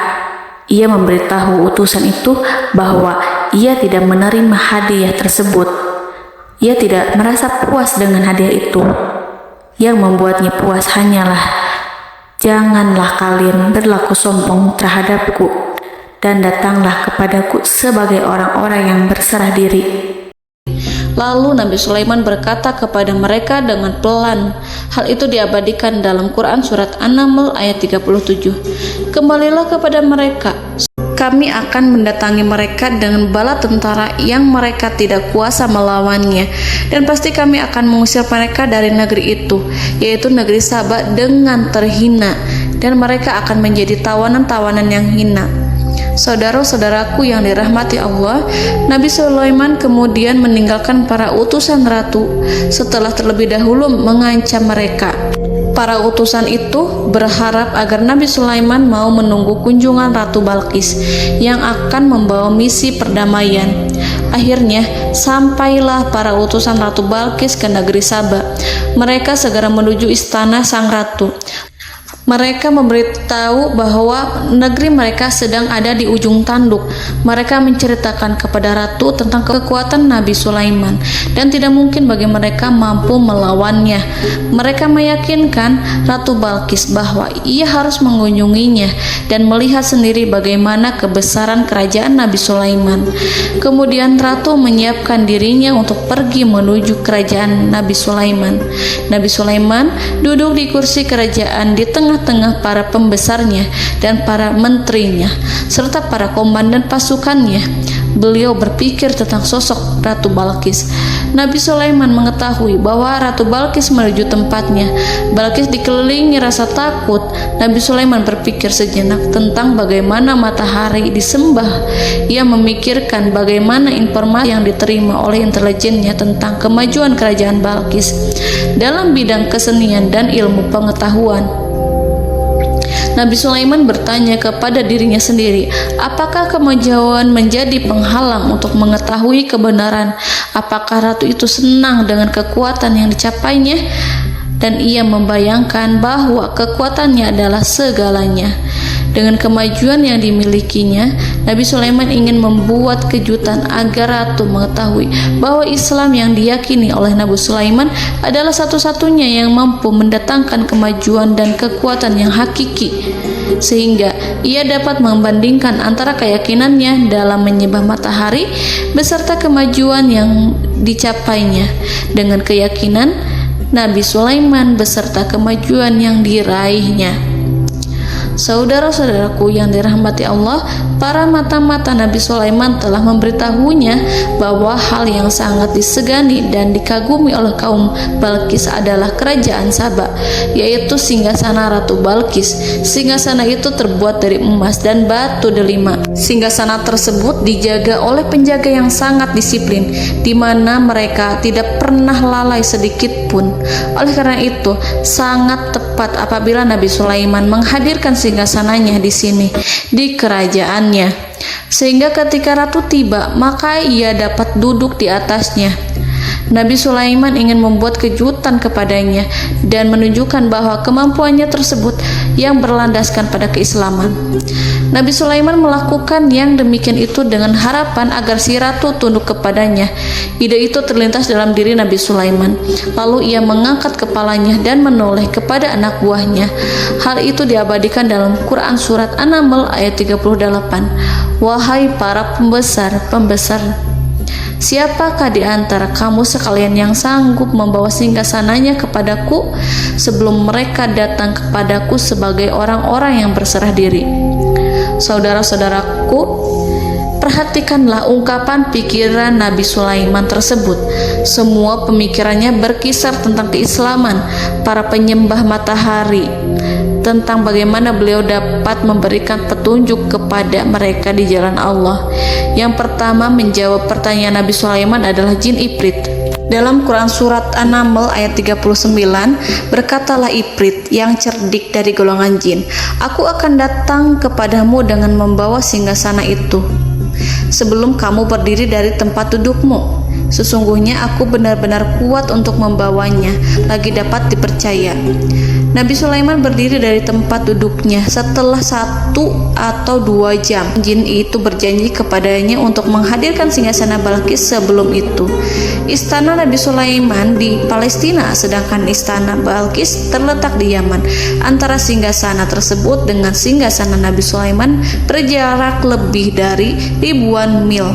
Ia memberitahu utusan itu bahwa ia tidak menerima hadiah tersebut. Ia tidak merasa puas dengan hadiah itu. Yang membuatnya puas hanyalah, "Janganlah kalian berlaku sombong terhadapku, dan datanglah kepadaku sebagai orang-orang yang berserah diri." Lalu Nabi Sulaiman berkata kepada mereka dengan pelan. Hal itu diabadikan dalam Quran surat An-Naml ayat 37. "Kembalilah kepada mereka. Kami akan mendatangi mereka dengan bala tentara yang mereka tidak kuasa melawannya, dan pasti kami akan mengusir mereka dari negeri itu, yaitu negeri Saba, dengan terhina, dan mereka akan menjadi tawanan-tawanan yang hina." Saudara-saudaraku yang dirahmati Allah, Nabi Sulaiman kemudian meninggalkan para utusan ratu setelah terlebih dahulu mengancam mereka. Para utusan itu berharap agar Nabi Sulaiman mau menunggu kunjungan Ratu Balqis yang akan membawa misi perdamaian. Akhirnya sampailah para utusan Ratu Balqis ke negeri Saba. Mereka segera menuju istana sang ratu. Mereka memberitahu bahwa negeri mereka sedang ada di ujung tanduk. Mereka menceritakan kepada ratu tentang kekuatan Nabi Sulaiman dan tidak mungkin bagi mereka mampu melawannya. Mereka meyakinkan Ratu Balqis bahwa ia harus mengunjunginya dan melihat sendiri bagaimana kebesaran kerajaan Nabi Sulaiman. Kemudian ratu menyiapkan dirinya untuk pergi menuju kerajaan Nabi Sulaiman. Nabi Sulaiman duduk di kursi kerajaan di tengah-tengah para pembesarnya dan para menterinya serta para komandan pasukannya. Beliau berpikir tentang sosok Ratu Balqis. Nabi Sulaiman mengetahui bahwa Ratu Balqis menuju tempatnya. Balqis dikelilingi rasa takut. Nabi Sulaiman berpikir sejenak tentang bagaimana matahari disembah. Ia memikirkan bagaimana informasi yang diterima oleh intelijennya tentang kemajuan kerajaan Balqis dalam bidang kesenian dan ilmu pengetahuan. Nabi Sulaiman bertanya kepada dirinya sendiri, apakah kemajuan menjadi penghalang untuk mengetahui kebenaran? Apakah ratu itu senang dengan kekuatan yang dicapainya? Dan ia membayangkan bahwa kekuatannya adalah segalanya. Dengan kemajuan yang dimilikinya, Nabi Sulaiman ingin membuat kejutan agar ratu mengetahui bahwa Islam yang diyakini oleh Nabi Sulaiman adalah satu-satunya yang mampu mendatangkan kemajuan dan kekuatan yang hakiki, sehingga ia dapat membandingkan antara keyakinannya dalam menyembah matahari beserta kemajuan yang dicapainya dengan keyakinan Nabi Sulaiman beserta kemajuan yang diraihnya. Saudara-saudaraku yang dirahmati Allah, para mata-mata Nabi Sulaiman telah memberitahunya bahwa hal yang sangat disegani dan dikagumi oleh kaum Balkis adalah kerajaan Saba, yaitu singgasana Ratu Balkis. Singgasana itu terbuat dari emas dan batu delima. Singgasana tersebut dijaga oleh penjaga yang sangat disiplin, di mana mereka tidak pernah lalai sedikit pun. Oleh karena itu, sangat tepat apabila Nabi Sulaiman menghadirkan singgasananya di sini, di kerajaannya, sehingga ketika ratu tiba, maka ia dapat duduk di atasnya. Nabi Sulaiman ingin membuat kejutan kepadanya dan menunjukkan bahwa kemampuannya tersebut yang berlandaskan pada keislaman. Nabi Sulaiman melakukan yang demikian itu dengan harapan agar si ratu tunduk kepadanya. Ide itu terlintas dalam diri Nabi Sulaiman. Lalu ia mengangkat kepalanya dan menoleh kepada anak buahnya. Hal itu diabadikan dalam Quran surat An-Naml ayat 38. Wahai para pembesar, siapakah di antara kamu sekalian yang sanggup membawa singgasananya kepadaku sebelum mereka datang kepadaku sebagai orang-orang yang berserah diri? Saudara-saudaraku, perhatikanlah ungkapan pikiran Nabi Sulaiman tersebut. Semua pemikirannya berkisar tentang keislaman para penyembah matahari, tentang bagaimana beliau dapat memberikan petunjuk kepada mereka di jalan Allah. Yang pertama menjawab pertanyaan Nabi Sulaiman adalah jin Ifrit. Dalam Quran surat An-Naml ayat 39, berkatalah Ifrit yang cerdik dari golongan jin, aku akan datang kepadamu dengan membawa singgasana itu sebelum kamu berdiri dari tempat dudukmu. Sesungguhnya aku benar-benar kuat untuk membawanya, lagi dapat dipercaya. Nabi Sulaiman berdiri dari tempat duduknya setelah 1 atau 2 jam. Jin itu berjanji kepadanya untuk menghadirkan singgasana Balkis sebelum itu. Istana Nabi Sulaiman di Palestina, sedangkan istana Balkis terletak di Yaman. Antara singgasana tersebut dengan singgasana Nabi Sulaiman berjarak lebih dari ribuan mil.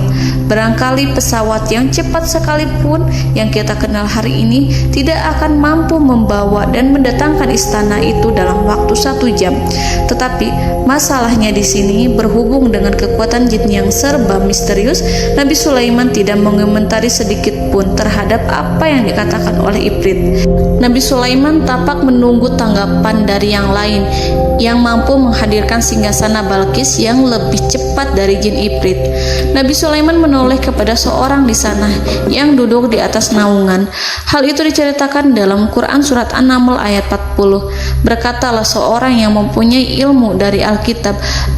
Barangkali pesawat yang cepat sekalipun yang kita kenal hari ini tidak akan mampu membawa dan mendatangkan istana itu dalam waktu 1 jam. Tetapi masalahnya di sini, berhubung dengan kekuatan jin yang serba misterius, Nabi Sulaiman tidak mengomentari sedikit pun terhadap apa yang dikatakan oleh Ifrit. Nabi Sulaiman tapak menunggu tanggapan dari yang lain yang mampu menghadirkan singgasana Balkis yang lebih cepat dari jin Ifrit. Nabi Sulaiman menoleh kepada seorang di sana yang duduk di atas naungan. Hal itu diceritakan dalam Quran surat An-Naml ayat 40. Berkatalah seorang yang mempunyai ilmu dari Alkitab,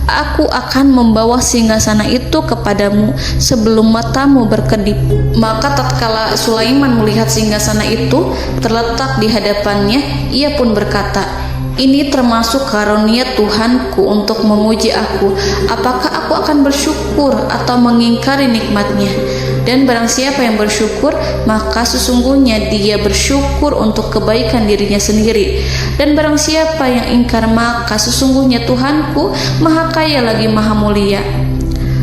aku akan membawa singgasana itu kepadamu sebelum matamu berkedip. Maka tatkala Sulaiman melihat singgasana itu terletak di hadapannya, ia pun berkata, ini termasuk karunia Tuhanku untuk memuji aku. Apakah aku akan bersyukur atau mengingkari nikmatnya? Dan barang siapa yang bersyukur, maka sesungguhnya dia bersyukur untuk kebaikan dirinya sendiri. Dan barang siapa yang ingkar, maka sesungguhnya Tuhanku maha kaya lagi maha mulia.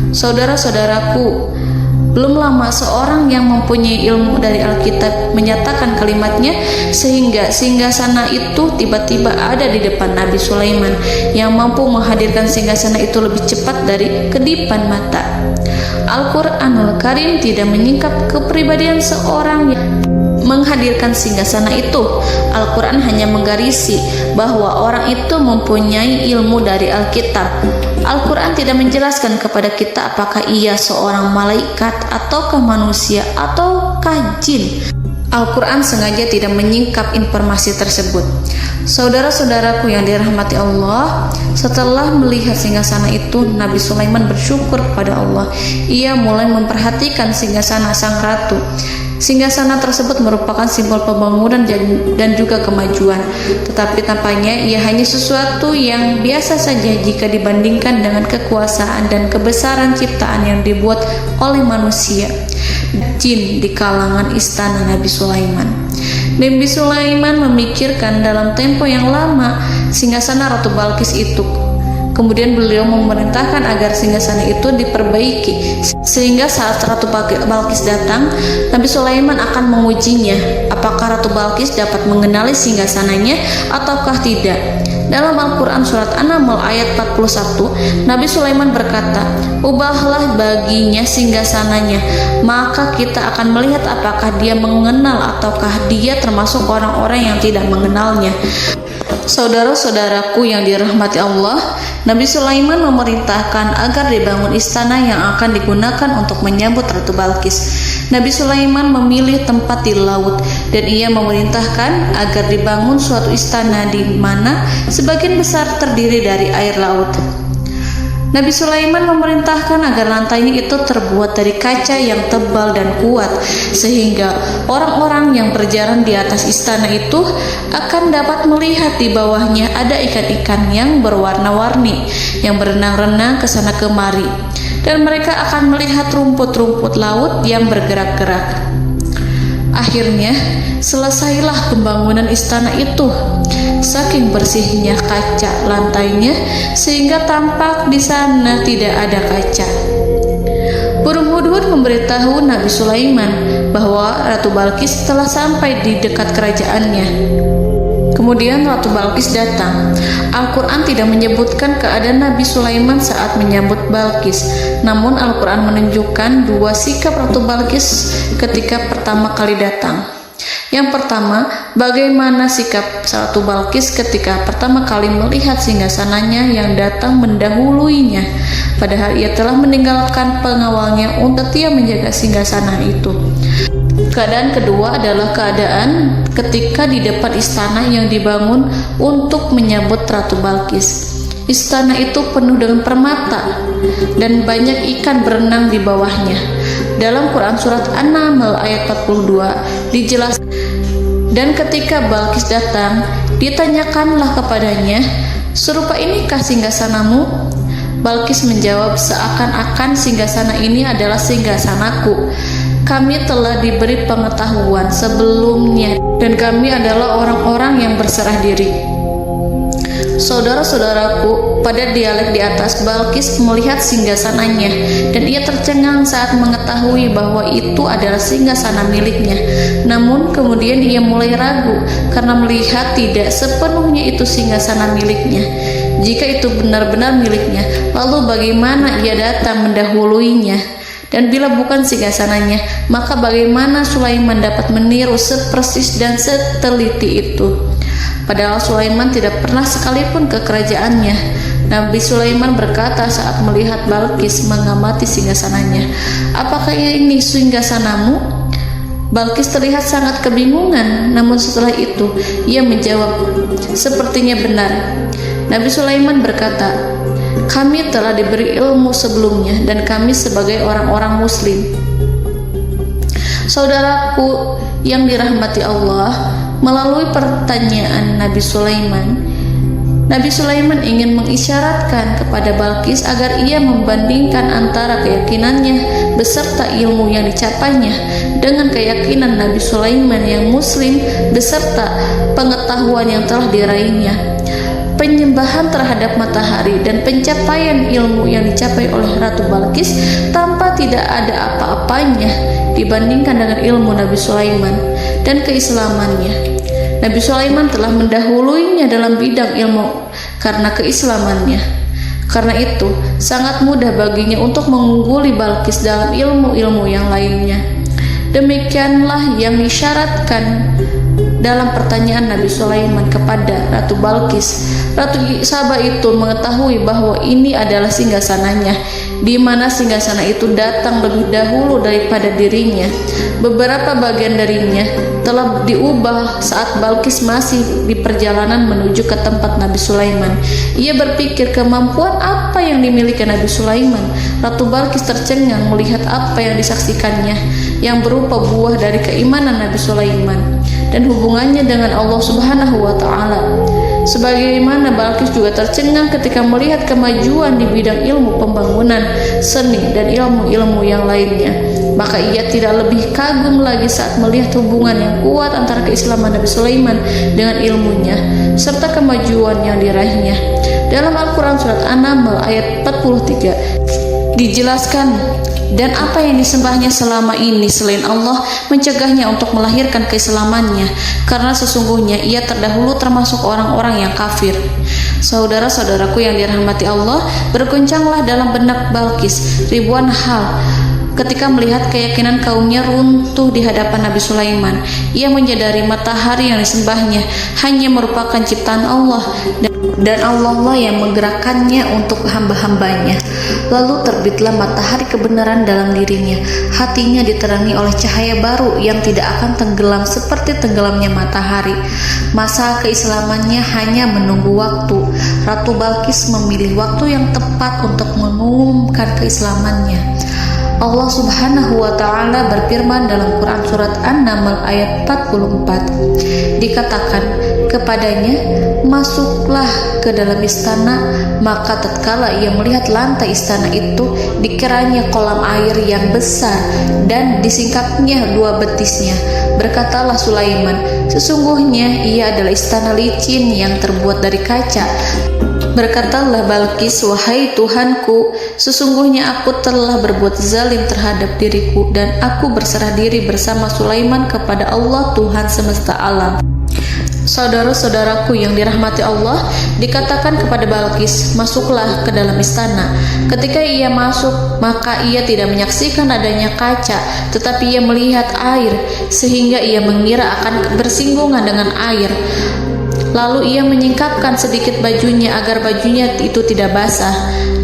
Saudara-saudaraku, belum lama seorang yang mempunyai ilmu dari Alkitab menyatakan kalimatnya, sehingga singgasana itu tiba-tiba ada di depan Nabi Sulaiman yang mampu menghadirkan singgasana itu lebih cepat dari kedipan mata. Al-Quranul Karim tidak menyingkap kepribadian seorang yang menghadirkan singgasana itu. Al-Quran hanya menggarisi bahwa orang itu mempunyai ilmu dari Alkitab. Al-Quran tidak menjelaskan kepada kita apakah ia seorang malaikat ataukah manusia ataukah jin. Al-Quran sengaja tidak menyingkap informasi tersebut. Saudara-saudaraku yang dirahmati Allah, setelah melihat singgasana itu, Nabi Sulaiman bersyukur kepada Allah. Ia mulai memperhatikan singgasana sang ratu. Singgasana tersebut merupakan simbol pembangunan dan juga kemajuan, tetapi tampaknya ia hanya sesuatu yang biasa saja jika dibandingkan dengan kekuasaan dan kebesaran ciptaan yang dibuat oleh manusia jin di kalangan istana Nabi Sulaiman. Nabi Sulaiman memikirkan dalam tempo yang lama singgasana Ratu Balkis itu. Kemudian beliau memerintahkan agar singgasana itu diperbaiki, sehingga saat Ratu Balkis datang, Nabi Sulaiman akan mengujinya apakah Ratu Balkis dapat mengenali singgasananya ataukah tidak. Dalam Al-Quran surat An-Naml ayat 41, Nabi Sulaiman berkata, "Ubahlah baginya singgasananya, maka kita akan melihat apakah dia mengenal ataukah dia termasuk orang-orang yang tidak mengenalnya." Saudara-saudaraku yang dirahmati Allah, Nabi Sulaiman memerintahkan agar dibangun istana yang akan digunakan untuk menyambut Ratu Balqis. Nabi Sulaiman memilih tempat di laut dan ia memerintahkan agar dibangun suatu istana di mana sebagian besar terdiri dari air laut. Nabi Sulaiman memerintahkan agar lantainya itu terbuat dari kaca yang tebal dan kuat, sehingga orang-orang yang berjalan di atas istana itu akan dapat melihat di bawahnya ada ikan-ikan yang berwarna-warni yang berenang-renang ke sana kemari, dan mereka akan melihat rumput-rumput laut yang bergerak-gerak. Akhirnya, selesailah pembangunan istana itu. Saking bersihnya kaca lantainya sehingga tampak di sana tidak ada kaca. Burung hudhud memberitahu Nabi Sulaiman bahwa Ratu Balqis telah sampai di dekat kerajaannya. Kemudian Ratu Balqis datang. Al-Quran tidak menyebutkan keadaan Nabi Sulaiman saat menyambut Balqis, namun Al-Quran menunjukkan dua sikap Ratu Balqis ketika pertama kali datang. Yang pertama, bagaimana sikap Ratu Balqis ketika pertama kali melihat singgasananya yang datang mendahuluinya, padahal ia telah meninggalkan pengawalnya untuk setia menjaga singgasana itu. Keadaan kedua adalah keadaan ketika di depan istana yang dibangun untuk menyambut Ratu Balqis. Istana itu penuh dengan permata dan banyak ikan berenang di bawahnya. Dalam Quran surat An-Naml ayat 42 dijelaskan, dan ketika Balqis datang, ditanyakanlah kepadanya, "Serupa inikah singgasanamu?" Balqis menjawab, "Seakan-akan singgasana ini adalah singgasanaku. Kami telah diberi pengetahuan sebelumnya dan kami adalah orang-orang yang berserah diri." Saudara-saudaraku, pada dialek di atas, Balqis melihat singgasananya dan ia tercengang saat mengetahui bahwa itu adalah singgasana miliknya. Namun kemudian ia mulai ragu karena melihat tidak sepenuhnya itu singgasana miliknya. Jika itu benar-benar miliknya, lalu bagaimana ia datang mendahuluinya? Dan bila bukan singgasananya, maka bagaimana Sulaiman dapat meniru sepersis dan seteliti itu? Padahal Sulaiman tidak pernah sekalipun ke kerajaannya. Nabi Sulaiman berkata saat melihat Balqis mengamati singgasananya, "Apakah ini singgasanamu?" Balqis terlihat sangat kebingungan, namun setelah itu ia menjawab, "Sepertinya benar." Nabi Sulaiman berkata, "Kami telah diberi ilmu sebelumnya dan kami sebagai orang-orang muslim." Saudaraku yang dirahmati Allah, melalui pertanyaan Nabi Sulaiman ingin mengisyaratkan kepada Balqis agar ia membandingkan antara keyakinannya beserta ilmu yang dicapainya dengan keyakinan Nabi Sulaiman yang muslim beserta pengetahuan yang telah diraihnya. Penyembahan terhadap matahari dan pencapaian ilmu yang dicapai oleh Ratu Balqis tanpa tidak ada apa-apanya dibandingkan dengan ilmu Nabi Sulaiman dan keislamannya. Nabi Sulaiman telah mendahuluinya dalam bidang ilmu karena keislamannya. Karena itu, sangat mudah baginya untuk mengungguli Balqis dalam ilmu-ilmu yang lainnya. Demikianlah yang disyaratkan dalam pertanyaan Nabi Sulaiman kepada Ratu Balqis. Ratu Saba itu mengetahui bahwa ini adalah singgasananya, di mana singgasana itu datang lebih dahulu daripada dirinya. Beberapa bagian darinya telah diubah saat Balqis masih di perjalanan menuju ke tempat Nabi Sulaiman. Ia berpikir kemampuan apa yang dimiliki Nabi Sulaiman. Ratu Balqis tercengang melihat apa yang disaksikannya, yang berupa buah dari keimanan Nabi Sulaiman dan hubungannya dengan Allah Subhanahu wa Ta'ala. Sebagaimana Balqis juga tercengang ketika melihat kemajuan di bidang ilmu pembangunan, seni, dan ilmu-ilmu yang lainnya. Maka ia tidak lebih kagum lagi saat melihat hubungan yang kuat antara keislaman Nabi Sulaiman dengan ilmunya, serta kemajuan yang diraihnya. Dalam Al-Quran surat An-Naml ayat 43 dijelaskan, dan apa yang disembahnya selama ini selain Allah mencegahnya untuk melahirkan keislamannya, karena sesungguhnya ia terdahulu termasuk orang-orang yang kafir. Saudara-saudaraku yang dirahmati Allah, bergoncanglah dalam benak Balqis ribuan hal ketika melihat keyakinan kaumnya runtuh di hadapan Nabi Sulaiman. Ia menyadari matahari yang disembahnya hanya merupakan ciptaan Allah, dan Allah lah yang menggerakkannya untuk hamba-hambanya. Lalu terbitlah matahari kebenaran dalam dirinya. Hatinya diterangi oleh cahaya baru yang tidak akan tenggelam seperti tenggelamnya matahari. Masa keislamannya hanya menunggu waktu. Ratu Balqis memilih waktu yang tepat untuk mengumumkan keislamannya. Allah Subhanahu wa Ta'ala berfirman dalam Quran Surat An-Naml ayat 44. Dikatakan kepadanya, masuklah ke dalam istana. Maka tatkala ia melihat lantai istana itu, dikiranya kolam air yang besar dan disingkapnya dua betisnya. Berkatalah Sulaiman, sesungguhnya ia adalah istana licin yang terbuat dari kaca. Berkatalah Balqis, wahai Tuhanku, sesungguhnya aku telah berbuat zalim terhadap diriku, dan aku berserah diri bersama Sulaiman kepada Allah Tuhan semesta alam. Saudara-saudaraku yang dirahmati Allah, dikatakan kepada Balqis, masuklah ke dalam istana. Ketika ia masuk, maka ia tidak menyaksikan adanya kaca, tetapi ia melihat air, sehingga ia mengira akan bersinggungan dengan air. Lalu ia menyingkapkan sedikit bajunya agar bajunya itu tidak basah.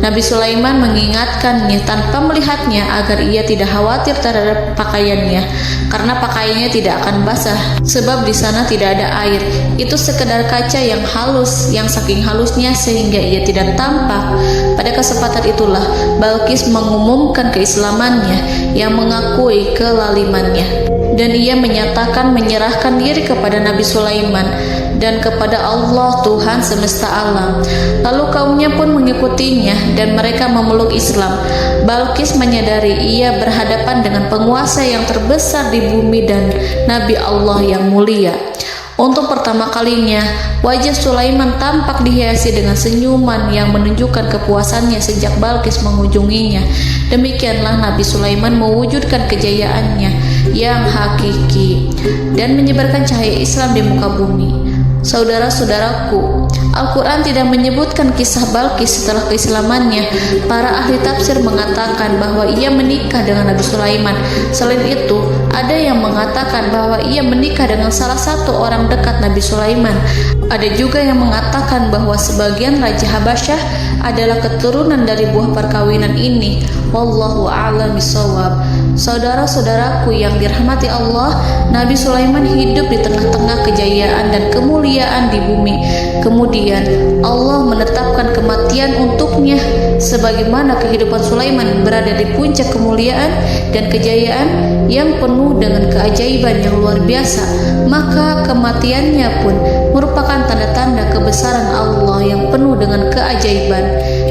Nabi Sulaiman mengingatkannya tanpa melihatnya agar ia tidak khawatir terhadap pakaiannya, karena pakaiannya tidak akan basah sebab di sana tidak ada air. Itu sekedar kaca yang halus, yang saking halusnya sehingga ia tidak tampak. Pada kesempatan itulah Balqis mengumumkan keislamannya yang mengakui kelalimannya, dan ia menyatakan menyerahkan diri kepada Nabi Sulaiman dan kepada Allah Tuhan semesta alam. Lalu kaumnya pun mengikutinya dan mereka memeluk Islam. Balqis menyadari ia berhadapan dengan penguasa yang terbesar di bumi dan Nabi Allah yang mulia. Untuk pertama kalinya, wajah Sulaiman tampak dihiasi dengan senyuman yang menunjukkan kepuasannya sejak Balqis mengunjunginya. Demikianlah Nabi Sulaiman mewujudkan kejayaannya yang hakiki dan menyebarkan cahaya Islam di muka bumi. Saudara-saudaraku, Al-Quran tidak menyebutkan kisah Balqis setelah keislamannya. Para ahli tafsir mengatakan bahwa ia menikah dengan Nabi Sulaiman. Selain itu, ada yang mengatakan bahwa ia menikah dengan salah satu orang dekat Nabi Sulaiman. Ada juga yang mengatakan bahwa sebagian Raja Habasyah adalah keturunan dari buah perkawinan ini. Wallahu a'lam bishawab. Saudara-saudaraku yang dirahmati Allah, Nabi Sulaiman hidup di tengah-tengah kejayaan dan kemuliaan di bumi. Kemudian Allah menetapkan kematian untuknya, sebagaimana kehidupan Sulaiman berada di puncak kemuliaan dan kejayaan yang penuh dengan keajaiban yang luar biasa. Maka kematiannya pun merupakan tanda-tanda kebesaran Allah yang penuh dengan keajaiban.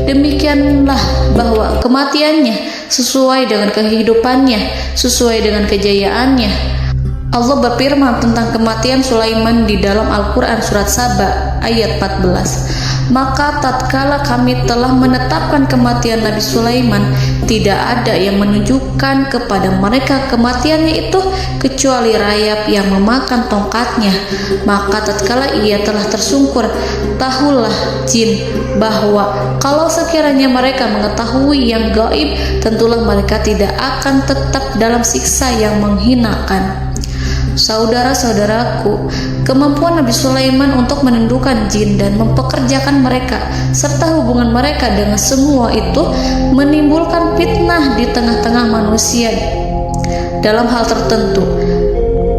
Demikianlah bahwa kematiannya sesuai dengan kehidupannya, sesuai dengan kejayaannya. Allah berfirman tentang kematian Sulaiman di dalam Al-Quran Surat Saba ayat 14. Maka tatkala kami telah menetapkan kematian Nabi Sulaiman, tidak ada yang menunjukkan kepada mereka kematiannya itu kecuali rayap yang memakan tongkatnya. Maka tatkala ia telah tersungkur, tahulah jin bahwa kalau sekiranya mereka mengetahui yang gaib, tentulah mereka tidak akan tetap dalam siksa yang menghinakan. Saudara-saudaraku, kemampuan Nabi Sulaiman untuk menundukkan jin dan mempekerjakan mereka serta hubungan mereka dengan semua itu menimbulkan fitnah di tengah-tengah manusia dalam hal tertentu.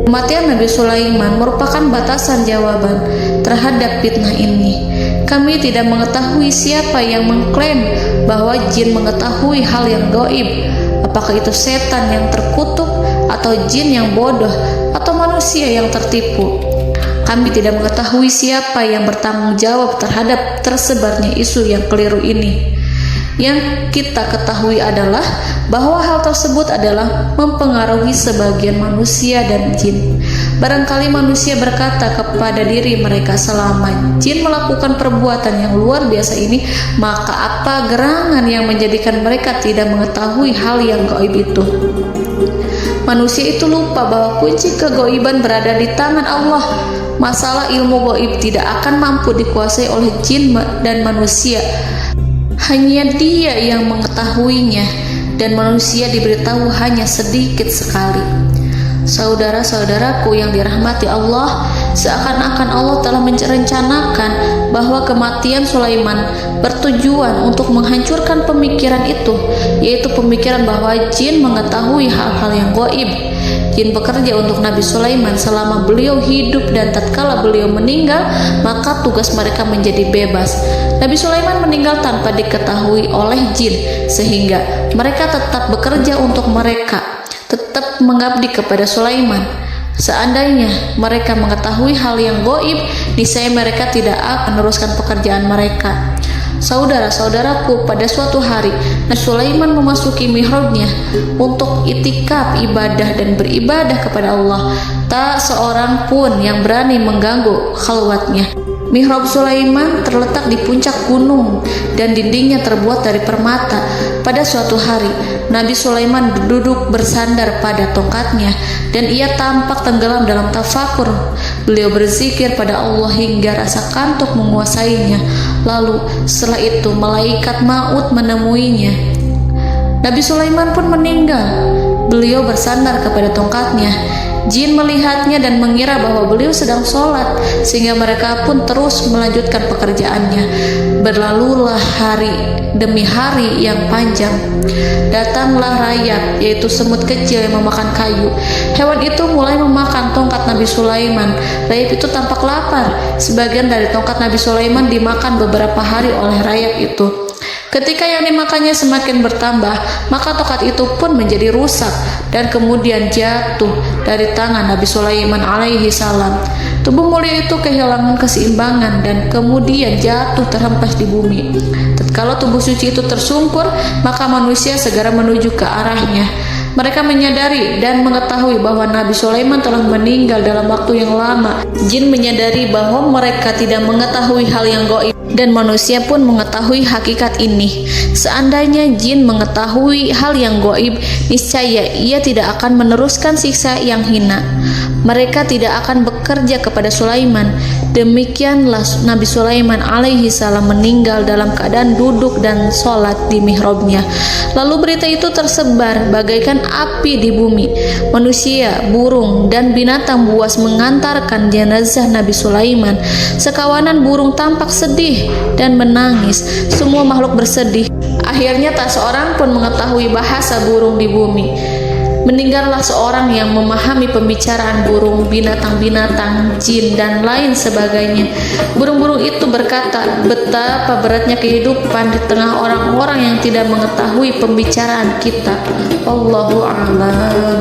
Kematian Nabi Sulaiman merupakan batasan jawaban terhadap fitnah ini. Kami tidak mengetahui siapa yang mengklaim bahwa jin mengetahui hal yang gaib. Apakah itu setan yang terkutuk, atau jin yang bodoh, atau manusia yang tertipu? Kami tidak mengetahui siapa yang bertanggung jawab terhadap tersebarnya isu yang keliru ini. Yang kita ketahui adalah bahwa hal tersebut adalah mempengaruhi sebagian manusia dan jin. Barangkali manusia berkata kepada diri mereka, selama jin melakukan perbuatan yang luar biasa ini, maka apa gerangan yang menjadikan mereka tidak mengetahui hal yang gaib itu? Manusia itu lupa bahwa kunci kegoiban berada di tangan Allah. Masalah ilmu goib tidak akan mampu dikuasai oleh jin dan manusia. Hanya Dia yang mengetahuinya, dan manusia diberitahu hanya sedikit sekali. Saudara-saudaraku yang dirahmati Allah, seakan-akan Allah telah merencanakan bahwa kematian Sulaiman bertujuan untuk menghancurkan pemikiran itu, yaitu pemikiran bahwa jin mengetahui hal-hal yang gaib. Jin bekerja untuk Nabi Sulaiman selama beliau hidup, dan tatkala beliau meninggal, maka tugas mereka menjadi bebas. Nabi Sulaiman meninggal tanpa diketahui oleh jin, sehingga mereka tetap bekerja untuk mereka, tetap mengabdi kepada Sulaiman. Seandainya mereka mengetahui hal yang gaib, niscaya mereka tidak akan meneruskan pekerjaan mereka. Saudara-saudaraku, pada suatu hari Nabi Sulaiman memasuki mihrabnya untuk itikaf ibadah dan beribadah kepada Allah. Tak seorang pun yang berani mengganggu khalwatnya. Mihrab Sulaiman terletak di puncak gunung dan dindingnya terbuat dari permata. Pada suatu hari, Nabi Sulaiman duduk bersandar pada tongkatnya dan ia tampak tenggelam dalam tafakur. Beliau berzikir pada Allah hingga rasa kantuk menguasainya. Lalu setelah itu malaikat maut menemuinya. Nabi Sulaiman pun meninggal. Beliau bersandar kepada tongkatnya. Jin melihatnya dan mengira bahwa beliau sedang sholat, sehingga mereka pun terus melanjutkan pekerjaannya. Berlalulah hari demi hari yang panjang. Datanglah rayap, yaitu semut kecil yang memakan kayu. Hewan itu mulai memakan tongkat Nabi Sulaiman. Rayap itu tampak lapar. Sebagian dari tongkat Nabi Sulaiman dimakan beberapa hari oleh rayap itu. Ketika yang dimakannya semakin bertambah, maka tongkat itu pun menjadi rusak dan kemudian jatuh dari tangan Nabi Sulaiman alaihi salam. Tubuh mulia itu kehilangan keseimbangan dan kemudian jatuh terhempas di bumi. Tatkala tubuh suci itu tersungkur, maka manusia segera menuju ke arahnya. Mereka menyadari dan mengetahui bahwa Nabi Sulaiman telah meninggal dalam waktu yang lama. Jin menyadari bahwa mereka tidak mengetahui hal yang gaib, dan manusia pun mengetahui hakikat ini. Seandainya jin mengetahui hal yang gaib, niscaya ia tidak akan meneruskan siksa yang hina. Mereka tidak akan bekerja kepada Sulaiman. Demikianlah Nabi Sulaiman alaihi salam meninggal dalam keadaan duduk dan sholat di mihrabnya. Lalu berita itu tersebar bagaikan api di bumi. Manusia, burung, dan binatang buas mengantarkan jenazah Nabi Sulaiman. Sekawanan burung tampak sedih dan menangis. Semua makhluk bersedih. Akhirnya tak seorang pun mengetahui bahasa burung di bumi. Meninggallah seorang yang memahami pembicaraan burung, binatang-binatang, jin, dan lain sebagainya. Burung-burung itu berkata, betapa beratnya kehidupan di tengah orang-orang yang tidak mengetahui pembicaraan kita. Wallahu a'lam.